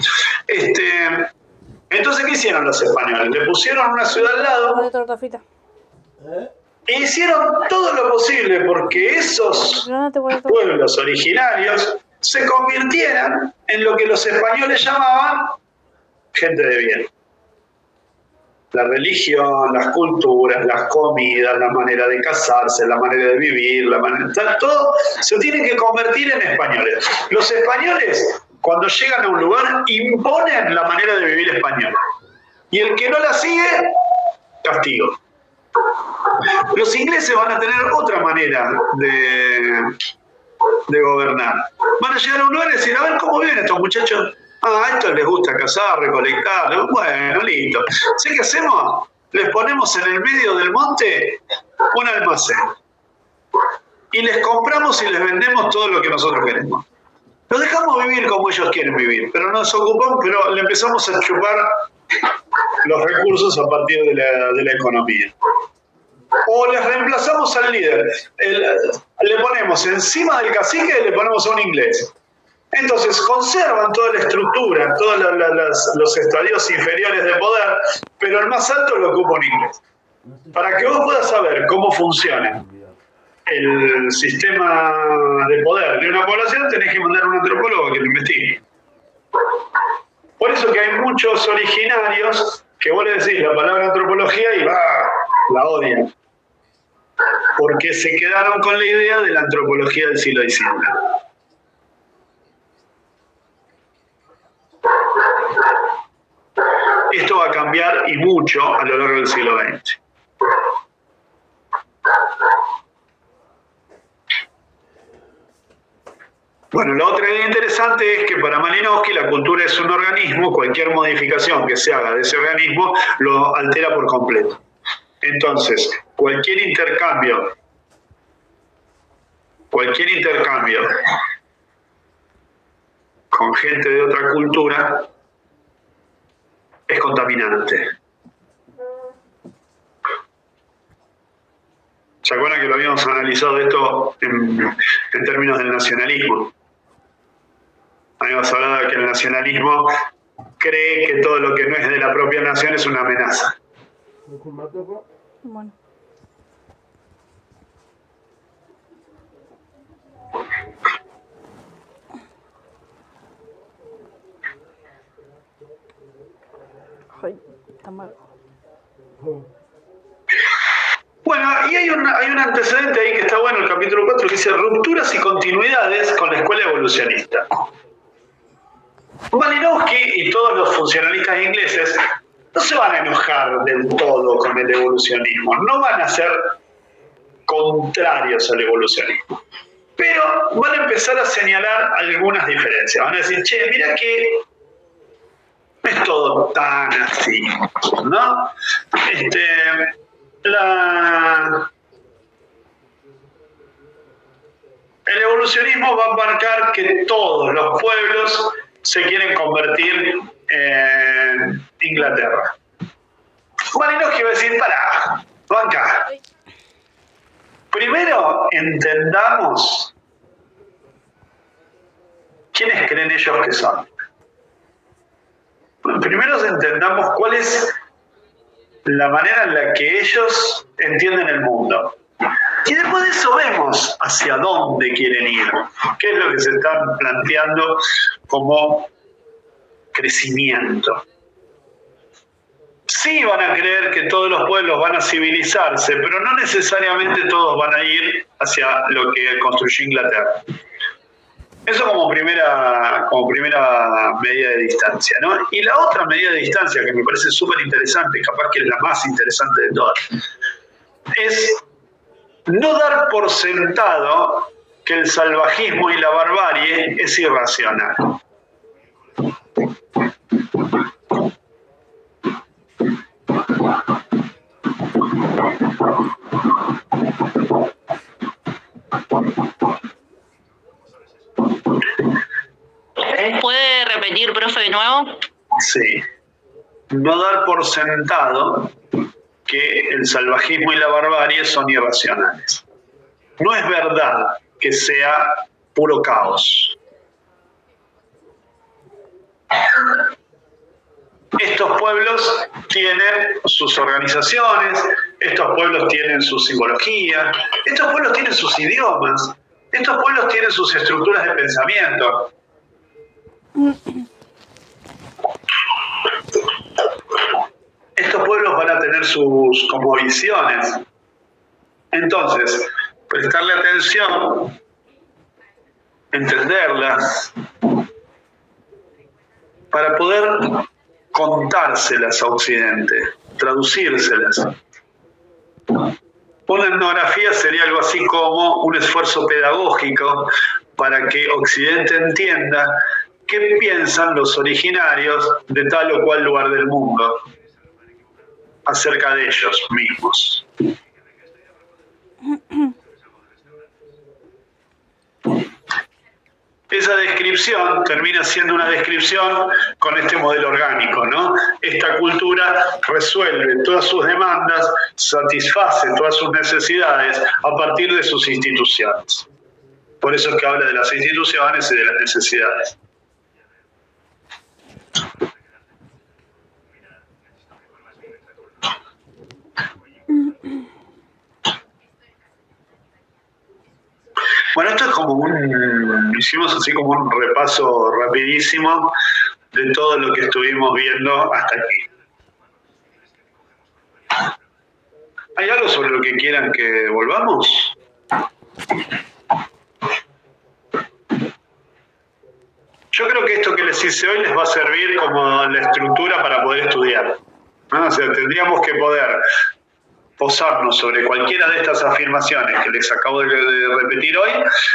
Entonces, ¿qué hicieron los españoles? Le pusieron una ciudad al lado e hicieron todo lo posible porque esos pueblos originarios se convirtieran en lo que los españoles llamaban gente de bien. La religión, las culturas, las comidas, la manera de casarse, la manera de vivir, todo se tiene que convertir en españoles. Los españoles, cuando llegan a un lugar, imponen la manera de vivir española. Y el que no la sigue, castigo. Los ingleses van a tener otra manera de gobernar. Van a llegar a un lugar y decir, a ver cómo viven estos muchachos. A estos les gusta cazar, recolectar. Bueno, listo. ¿Sí qué hacemos? Les ponemos en el medio del monte un almacén. Y les compramos y les vendemos todo lo que nosotros queremos. Los dejamos vivir como ellos quieren vivir, pero nos ocupamos, pero le empezamos a chupar los recursos a partir de la economía. O les reemplazamos al líder. Le ponemos encima del cacique, le ponemos a un inglés. Entonces conservan toda la estructura, todos los estadios inferiores de poder, pero el más alto lo ocupa un inglés. Para que vos puedas saber cómo funciona el sistema de poder de una población, tenés que mandar a un antropólogo que lo investigue. Por eso que hay muchos originarios que vos le decís la palabra antropología y la odian. Porque se quedaron con la idea de la antropología del siglo XIX. Esto va a cambiar y mucho a lo largo del siglo XX. Bueno, la otra idea interesante es que para Malinowski la cultura es un organismo, cualquier modificación que se haga de ese organismo lo altera por completo. Entonces, cualquier intercambio con gente de otra cultura es contaminante. ¿Se acuerdan que lo habíamos analizado esto en términos del nacionalismo? Habíamos hablado de que el nacionalismo cree que todo lo que no es de la propia nación es una amenaza. Bueno. Bueno, y hay un antecedente ahí que está bueno, el capítulo 4, que dice rupturas y continuidades con la escuela evolucionista. Malinowski y todos los funcionalistas ingleses no se van a enojar del todo con el evolucionismo, no van a ser contrarios al evolucionismo, pero van a empezar a señalar algunas diferencias. Van a decir, che, mira que no es todo tan así, ¿no? El evolucionismo va a marcar que todos los pueblos se quieren convertir en Inglaterra. Malinowski va a decir, pará, banca. Primero entendamos quiénes creen ellos que son. Bueno, primero entendamos cuál es la manera en la que ellos entienden el mundo. Y después de eso vemos hacia dónde quieren ir, qué es lo que se están planteando como crecimiento. Sí van a creer que todos los pueblos van a civilizarse, pero no necesariamente todos van a ir hacia lo que construyó Inglaterra. Eso como primera medida de distancia, ¿no? Y la otra medida de distancia que me parece súper interesante, capaz que es la más interesante de todas, es no dar por sentado que el salvajismo y la barbarie es irracional. ¿Puede repetir, profe, de nuevo? Sí. No dar por sentado que el salvajismo y la barbarie son irracionales. No es verdad que sea puro caos. Estos pueblos tienen sus organizaciones, estos pueblos tienen su simbología, estos pueblos tienen sus idiomas, estos pueblos tienen sus estructuras de pensamiento. Estos pueblos van a tener sus cosmovisiones. Entonces, prestarle atención, entenderlas, para poder contárselas a Occidente, traducírselas. Una etnografía sería algo así como un esfuerzo pedagógico para que Occidente entienda qué piensan los originarios de tal o cual lugar del mundo acerca de ellos mismos. Esa descripción termina siendo una descripción con este modelo orgánico, ¿no? Esta cultura resuelve todas sus demandas, satisface todas sus necesidades a partir de sus instituciones. Por eso es que habla de las instituciones y de las necesidades. Bueno, esto es como hicimos así como un repaso rapidísimo de todo lo que estuvimos viendo hasta aquí. ¿Hay algo sobre lo que quieran que volvamos? Yo creo que esto que les hice hoy les va a servir como la estructura para poder estudiar, ¿no? O sea, tendríamos que poder posarnos sobre cualquiera de estas afirmaciones que les acabo de repetir hoy,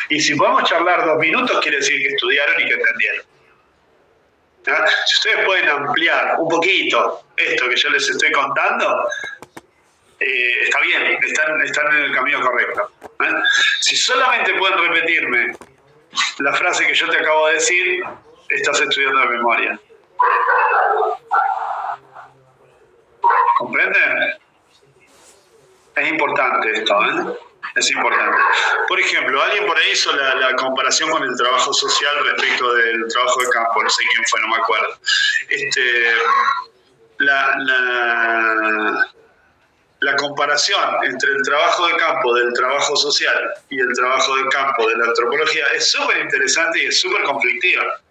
y si podemos charlar 2 minutos, quiere decir que estudiaron y que entendieron. ¿Ah? Si ustedes pueden ampliar un poquito esto que yo les estoy contando, está bien, están en el camino correcto. Si solamente pueden repetirme la frase que yo te acabo de decir, estás estudiando de memoria. ¿Comprenden? Es importante esto, ¿eh? Es importante. Por ejemplo, alguien por ahí hizo la comparación con el trabajo social respecto del trabajo de campo. No sé quién fue, no me acuerdo. La comparación entre el trabajo de campo del trabajo social y el trabajo de campo de la antropología es súper interesante y es súper conflictiva.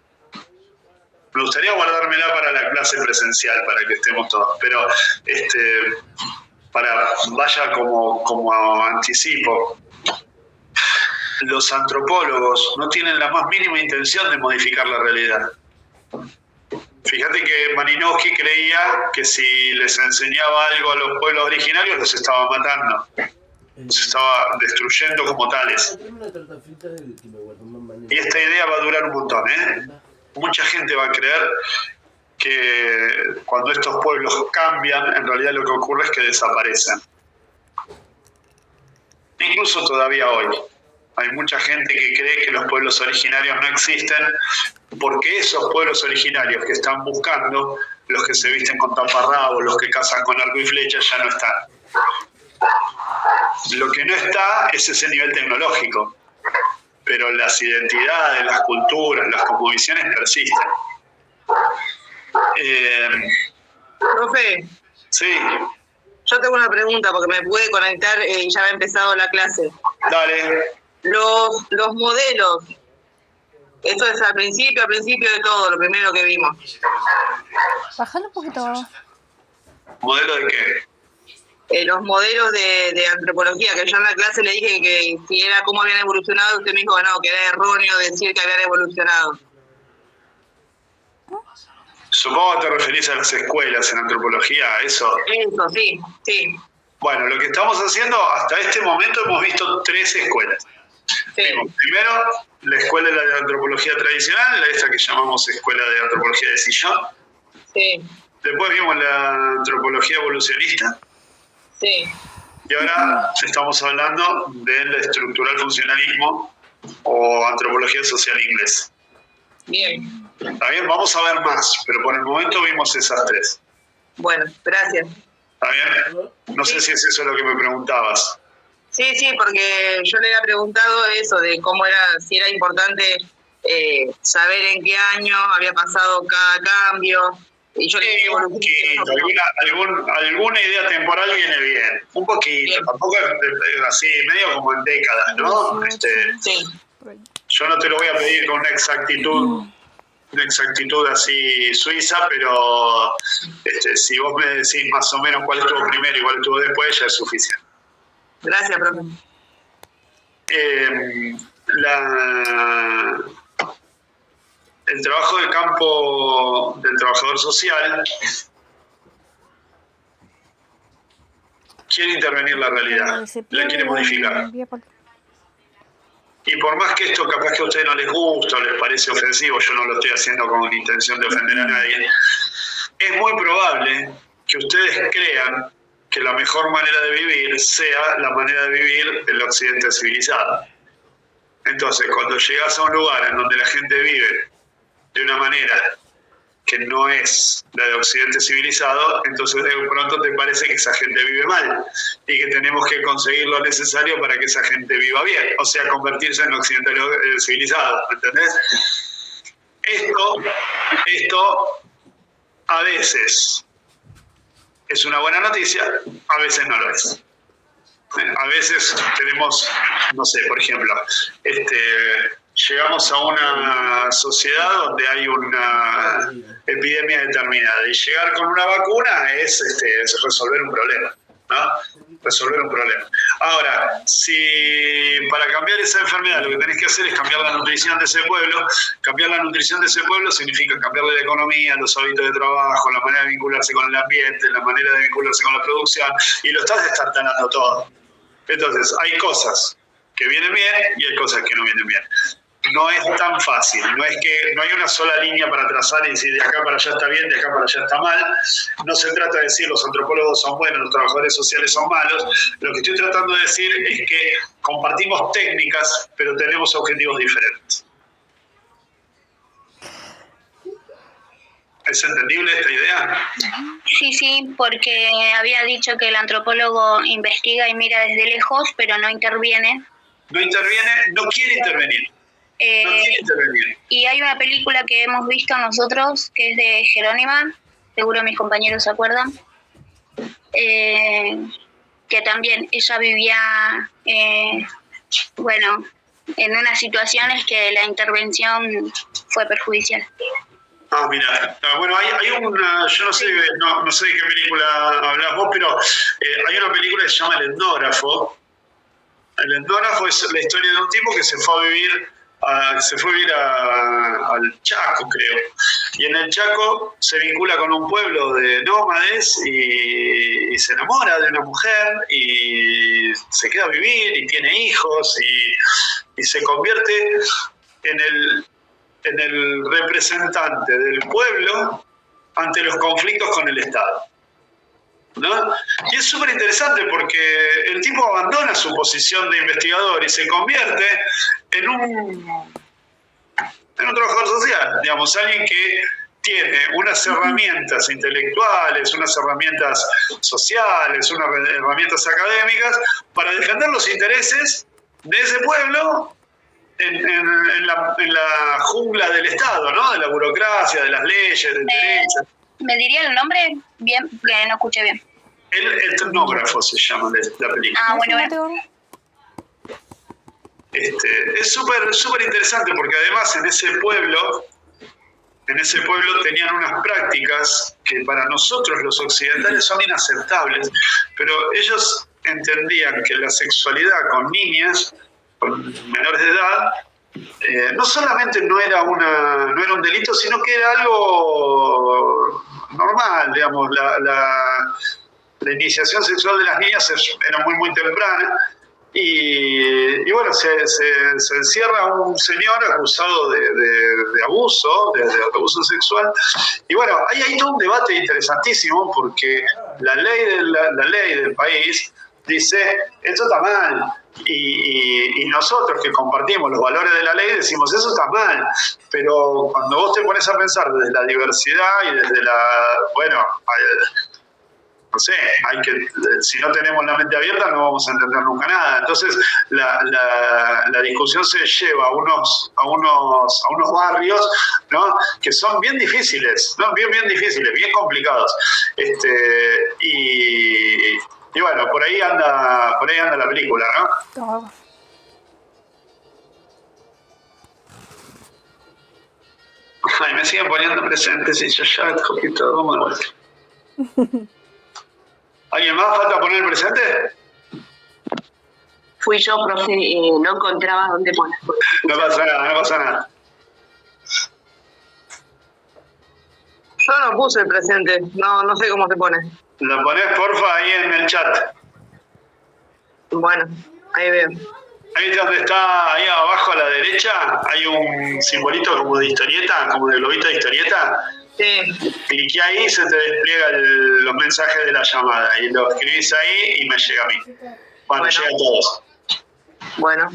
Me gustaría guardármela para la clase presencial, para que estemos todos, pero vaya como anticipo. Los antropólogos no tienen la más mínima intención de modificar la realidad. Fíjate que Malinowski creía que si les enseñaba algo a los pueblos originarios los estaba matando, los estaba destruyendo como tales. Y esta idea va a durar un montón, ¿eh? Mucha gente va a creer que cuando estos pueblos cambian, en realidad lo que ocurre es que desaparecen. Incluso todavía hoy. Hay mucha gente que cree que los pueblos originarios no existen porque esos pueblos originarios que están buscando, los que se visten con taparrabos, los que cazan con arco y flecha, ya no están. Lo que no está es ese nivel tecnológico, pero las identidades, las culturas, las cosmovisiones persisten. Profe. Sí. Yo tengo una pregunta porque me pude conectar y ya había empezado la clase. Dale. Los modelos, esto es al principio de todo, lo primero que vimos. Bájalo un poquito. ¿Modelo de qué? Los modelos de antropología, que yo en la clase le dije que si era cómo habían evolucionado, usted me dijo no, que era erróneo decir que habían evolucionado. Supongo que te referís a las escuelas en antropología, ¿eso? Eso, sí, sí. Bueno, lo que estamos haciendo, hasta este momento hemos visto 3 escuelas. Sí. Vimos primero la escuela de antropología tradicional, esta que llamamos escuela de antropología de sillón. Sí. Después vimos la antropología evolucionista. Sí. Y ahora estamos hablando del estructural funcionalismo o antropología social inglesa. Bien. Está bien, vamos a ver más, pero por el momento vimos esas 3. Bueno, gracias. ¿Está bien? No sé si es eso lo que me preguntabas. Sí, porque yo le había preguntado eso de cómo era, si era importante saber en qué año había pasado cada cambio. Y yo le dije, un poquito, alguna idea temporal viene bien. Un poquito, bien. Tampoco es así, medio como en décadas, ¿no? Sí. Yo no te lo voy a pedir con una exactitud así suiza, pero si vos me decís más o menos cuál estuvo primero y cuál estuvo después, ya es suficiente. Gracias, profe. El trabajo de campo del trabajador social quiere intervenir la realidad, la quiere modificar. Y por más que esto capaz que a ustedes no les gusta o les parece ofensivo, yo no lo estoy haciendo con intención de ofender a nadie, es muy probable que ustedes crean que la mejor manera de vivir sea la manera de vivir del occidente civilizado. Entonces, cuando llegas a un lugar en donde la gente vive de una manera que no es la de occidente civilizado, entonces de pronto te parece que esa gente vive mal y que tenemos que conseguir lo necesario para que esa gente viva bien, o sea, convertirse en occidente civilizado, ¿entendés? Esto a veces es una buena noticia, a veces no lo es. A veces tenemos, no sé, por ejemplo, llegamos a una sociedad donde hay una epidemia determinada y llegar con una vacuna es resolver un problema, ¿no? Resolver un problema. Ahora, si para cambiar esa enfermedad lo que tenés que hacer es cambiar la nutrición de ese pueblo, cambiar la nutrición de ese pueblo significa cambiarle la economía, los hábitos de trabajo, la manera de vincularse con el ambiente, la manera de vincularse con la producción, y lo estás destartalando todo. Entonces, hay cosas que vienen bien y hay cosas que no vienen bien. No es tan fácil, no hay una sola línea para trazar y decir de acá para allá está bien, de acá para allá está mal. No se trata de decir los antropólogos son buenos, los trabajadores sociales son malos. Lo que estoy tratando de decir es que compartimos técnicas, pero tenemos objetivos diferentes. ¿Es entendible esta idea? Sí, porque había dicho que el antropólogo investiga y mira desde lejos, pero no interviene. No interviene, no quiere intervenir. No quiere intervenir. Y hay una película que hemos visto nosotros, que es de Jerónima, seguro mis compañeros se acuerdan, que también ella vivía, en unas situaciones que la intervención fue perjudicial. Ah, mira, bueno, hay una, yo no sé de qué película hablas vos, pero hay una película que se llama El Etnógrafo. El etnógrafo es la historia de un tipo que se fue a vivir se fue a vivir al Chaco, creo. Y en el Chaco se vincula con un pueblo de nómades y se enamora de una mujer y se queda a vivir y tiene hijos y se convierte en el representante del pueblo ante los conflictos con el Estado, ¿no? Y es súper interesante porque el tipo abandona su posición de investigador y se convierte en un trabajador social, digamos, alguien que tiene unas herramientas intelectuales, unas herramientas sociales, unas herramientas académicas para defender los intereses de ese pueblo en la jungla del Estado, ¿no? De la burocracia, de las leyes, del derecho. ¿Me diría el nombre? Bien, que no escuché bien. El etnógrafo se llama la película. Ah, bueno. Es súper interesante porque además en ese pueblo tenían unas prácticas que para nosotros los occidentales son inaceptables, pero ellos entendían que la sexualidad con niñas, con menores de edad, no solamente no era un delito, sino que era algo normal, digamos, la iniciación sexual de las niñas era muy, muy temprana. Y bueno, se encierra a un señor acusado de abuso, de abuso sexual. Y bueno, hay todo un debate interesantísimo porque la ley del país dice, esto está mal. Y nosotros que compartimos los valores de la ley decimos, eso está mal. Pero cuando vos te pones a pensar desde la diversidad y desde no sé, si no tenemos la mente abierta no vamos a entender nunca nada. Entonces la discusión se lleva a unos barrios, ¿no? Que son bien difíciles, ¿no? bien difíciles, bien complicados. Y bueno, por ahí anda la película, ¿no? Ay, me siguen poniendo presentes y yo ya cogí todo como de vuelta. ¿Alguien más falta poner el presente? Fui yo, profe, no encontraba dónde poner. No pasa nada. Yo no puse el presente, no sé cómo se pone. Lo ponés, porfa, ahí en el chat. Bueno, ahí veo. Ahí donde está, ahí abajo a la derecha, hay un simbolito como de historieta, como de globito de historieta. Sí. Cliqué ahí y se te despliegan los mensajes de la llamada. Y lo escribís ahí y me llega a mí. Bueno, llega a todos. Bueno.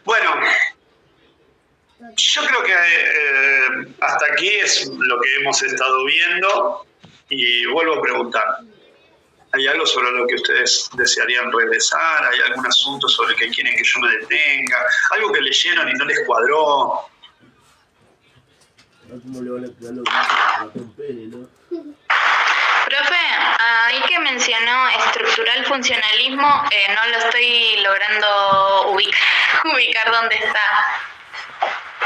Bueno, yo creo que hasta aquí es lo que hemos estado viendo. Y vuelvo a preguntar. ¿Hay algo sobre lo que ustedes desearían regresar? ¿Hay algún asunto sobre el que quieren que yo me detenga? ¿Algo que leyeron y no les cuadró? ¿Cómo le van a crear los ratón Pérez, no? Profe, ahí que mencionó estructural funcionalismo, no lo estoy logrando ubicar dónde está.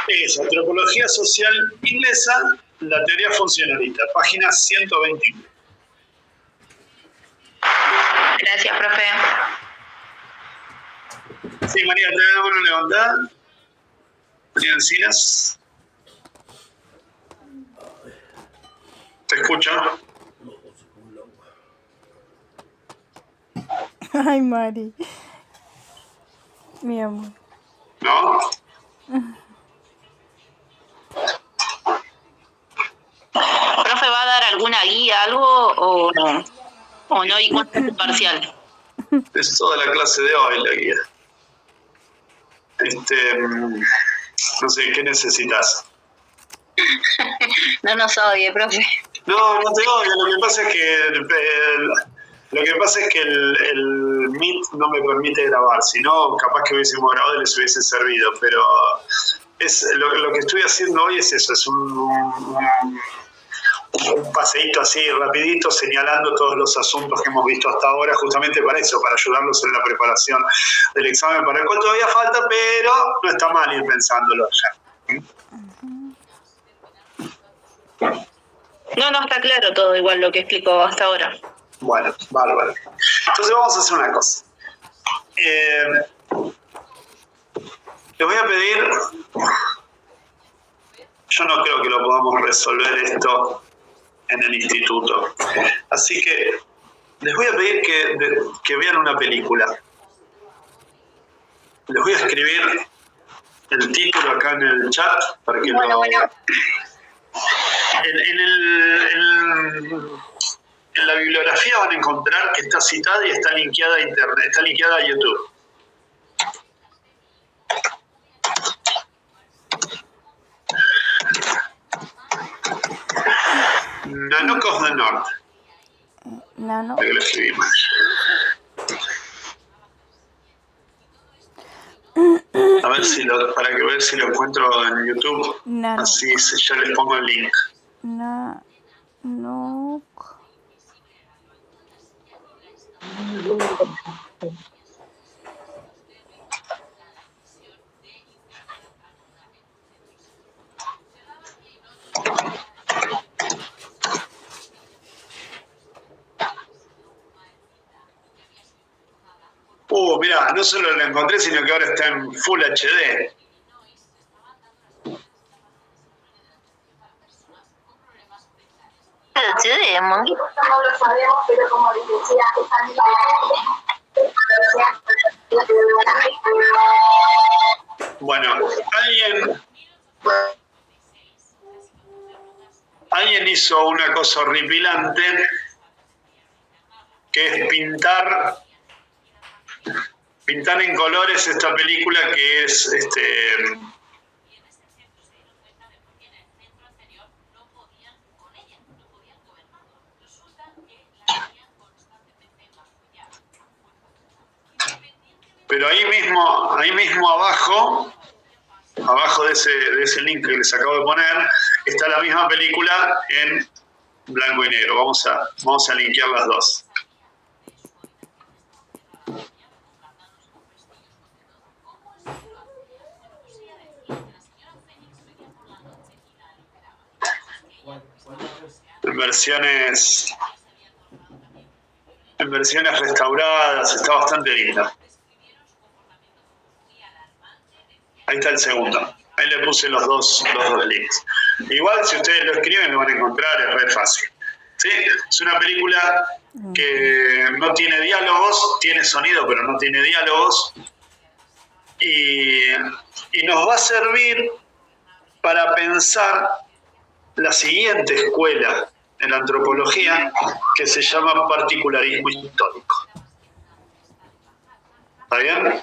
Es Antropología Social Inglesa, la teoría funcionalista, página 121. Gracias, profe. Sí, María, te da la mano levantada. María Encinas. Te escucho. Ay, Mari. Mi amor. ¿No? ¿Profe va a dar alguna guía, algo o no? ¿O no hay cuánto parcial? Es toda la clase de hoy la guía. No sé, ¿qué necesitas? No nos odie, profe. No te odio, lo que pasa es que el Meet no me permite grabar, si no, capaz que hubiésemos grabado y les hubiese servido, pero lo que estoy haciendo hoy es eso, es un paseíto así rapidito señalando todos los asuntos que hemos visto hasta ahora, justamente para eso, para ayudarlos en la preparación del examen, para el cual todavía falta, pero no está mal ir pensándolo ya. No está claro todo igual lo que explicó hasta ahora. Bueno, bárbaro. Entonces vamos a hacer una cosa. Les voy a pedir, yo no creo que lo podamos resolver esto en el instituto, así que les voy a pedir que vean una película. Les voy a escribir el título acá en el chat para que Bueno. En la bibliografía van a encontrar que está citada y está linkeada a internet, está linkeada a YouTube. Nanook of the North. Nano. Ahí lo escribí mal. A ver si para que ver si lo encuentro en YouTube. Nano. Así ya les pongo el link. No. Mirá, no solo lo encontré, sino que ahora está en Full HD. No lo sabemos, pero como les decía, Bueno, alguien hizo una cosa horripilante, que es pintar en colores esta película que es pero ahí mismo abajo de ese link que les acabo de poner, está la misma película en blanco y negro. Vamos a linkear las dos. En versiones restauradas, está bastante linda. Ahí está el segundo. Ahí le puse los dos links. Igual si ustedes lo escriben lo van a encontrar, es re fácil. ¿Sí? Es una película que no tiene diálogos, tiene sonido pero no tiene diálogos. Y nos va a servir para pensar la siguiente escuela en la antropología, que se llama particularismo histórico. ¿Está bien?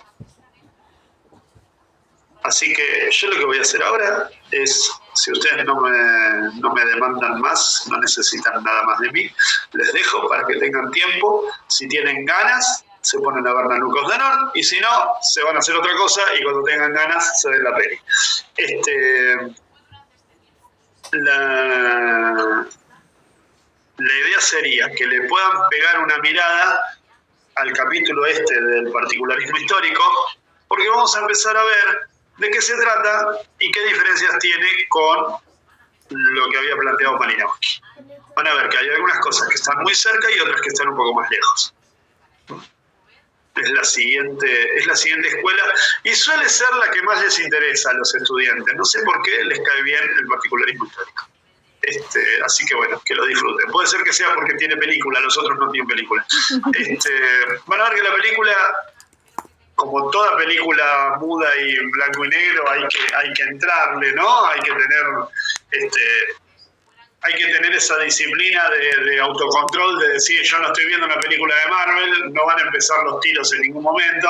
Así que yo lo que voy a hacer ahora es, si ustedes no me demandan más, no necesitan nada más de mí, les dejo para que tengan tiempo. Si tienen ganas, se ponen a ver Nanook of the North, y si no, se van a hacer otra cosa y cuando tengan ganas se ven la peli. La idea sería que le puedan pegar una mirada al capítulo del particularismo histórico, porque vamos a empezar a ver de qué se trata y qué diferencias tiene con lo que había planteado Malinowski. Van a ver que hay algunas cosas que están muy cerca y otras que están un poco más lejos. Es la siguiente escuela y suele ser la que más les interesa a los estudiantes. No sé por qué les cae bien el particularismo histórico. Así que bueno, que lo disfruten. Puede ser que sea porque tiene película, los otros no tienen película. Van a ver que la película, como toda película muda y blanco y negro, hay que entrarle, ¿no? Hay que tener esa disciplina de autocontrol, de decir, yo no estoy viendo una película de Marvel, no van a empezar los tiros en ningún momento,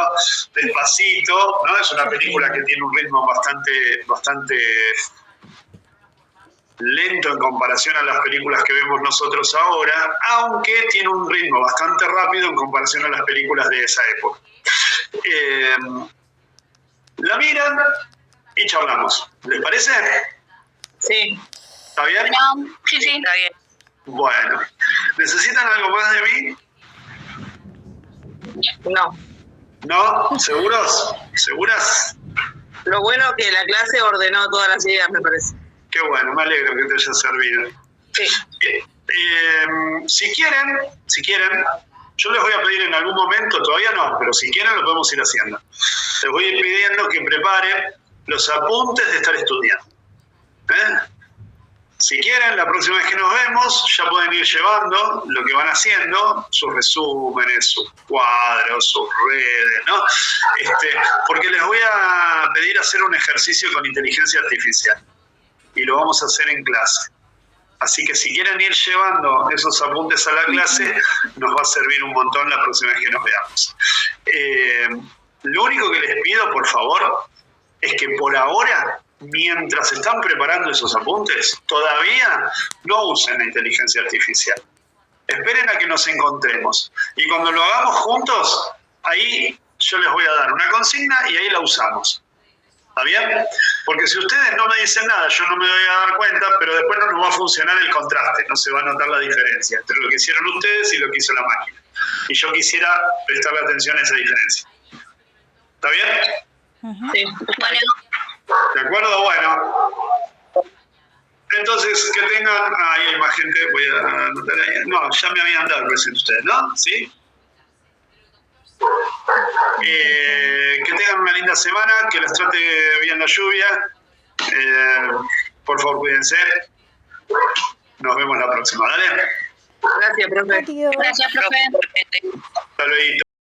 despacito, ¿no? Es una película que tiene un ritmo bastante lento en comparación a las películas que vemos nosotros ahora, aunque tiene un ritmo bastante rápido en comparación a las películas de esa época. La miran y charlamos. ¿Les parece? Sí. ¿Está bien? No, sí, está bien. Bueno, ¿necesitan algo más de mí? No. ¿No? ¿Seguros? ¿Seguras? Lo bueno es que la clase ordenó todas las ideas, me parece. Qué bueno, me alegro que te haya servido. Sí. Si quieren, yo les voy a pedir en algún momento, todavía no, pero si quieren lo podemos ir haciendo. Les voy a ir pidiendo que preparen los apuntes de estar estudiando. Si quieren, la próxima vez que nos vemos, ya pueden ir llevando lo que van haciendo, sus resúmenes, sus cuadros, sus redes, ¿no? Porque les voy a pedir hacer un ejercicio con inteligencia artificial y lo vamos a hacer en clase. Así que si quieren ir llevando esos apuntes a la clase, nos va a servir un montón la próxima vez que nos veamos. Lo único que les pido, por favor, es que por ahora, mientras están preparando esos apuntes, todavía no usen la inteligencia artificial. Esperen a que nos encontremos. Y cuando lo hagamos juntos, ahí yo les voy a dar una consigna y ahí la usamos. ¿Está bien? Porque si ustedes no me dicen nada, yo no me voy a dar cuenta, pero después no nos va a funcionar el contraste, no se va a notar la diferencia entre lo que hicieron ustedes y lo que hizo la máquina. Y yo quisiera prestarle atención a esa diferencia. ¿Está bien? Sí. Bueno. ¿De acuerdo? Bueno. Entonces, que tengan... ahí hay más gente, voy a anotar ahí. No, ya me habían dado el presente ustedes, ¿no? ¿Sí? Que tengan una linda semana, que les trate bien la lluvia. Por favor, cuídense. Nos vemos la próxima, ¿dale? Gracias, profe. Adiós. Gracias, profe. Hasta luego.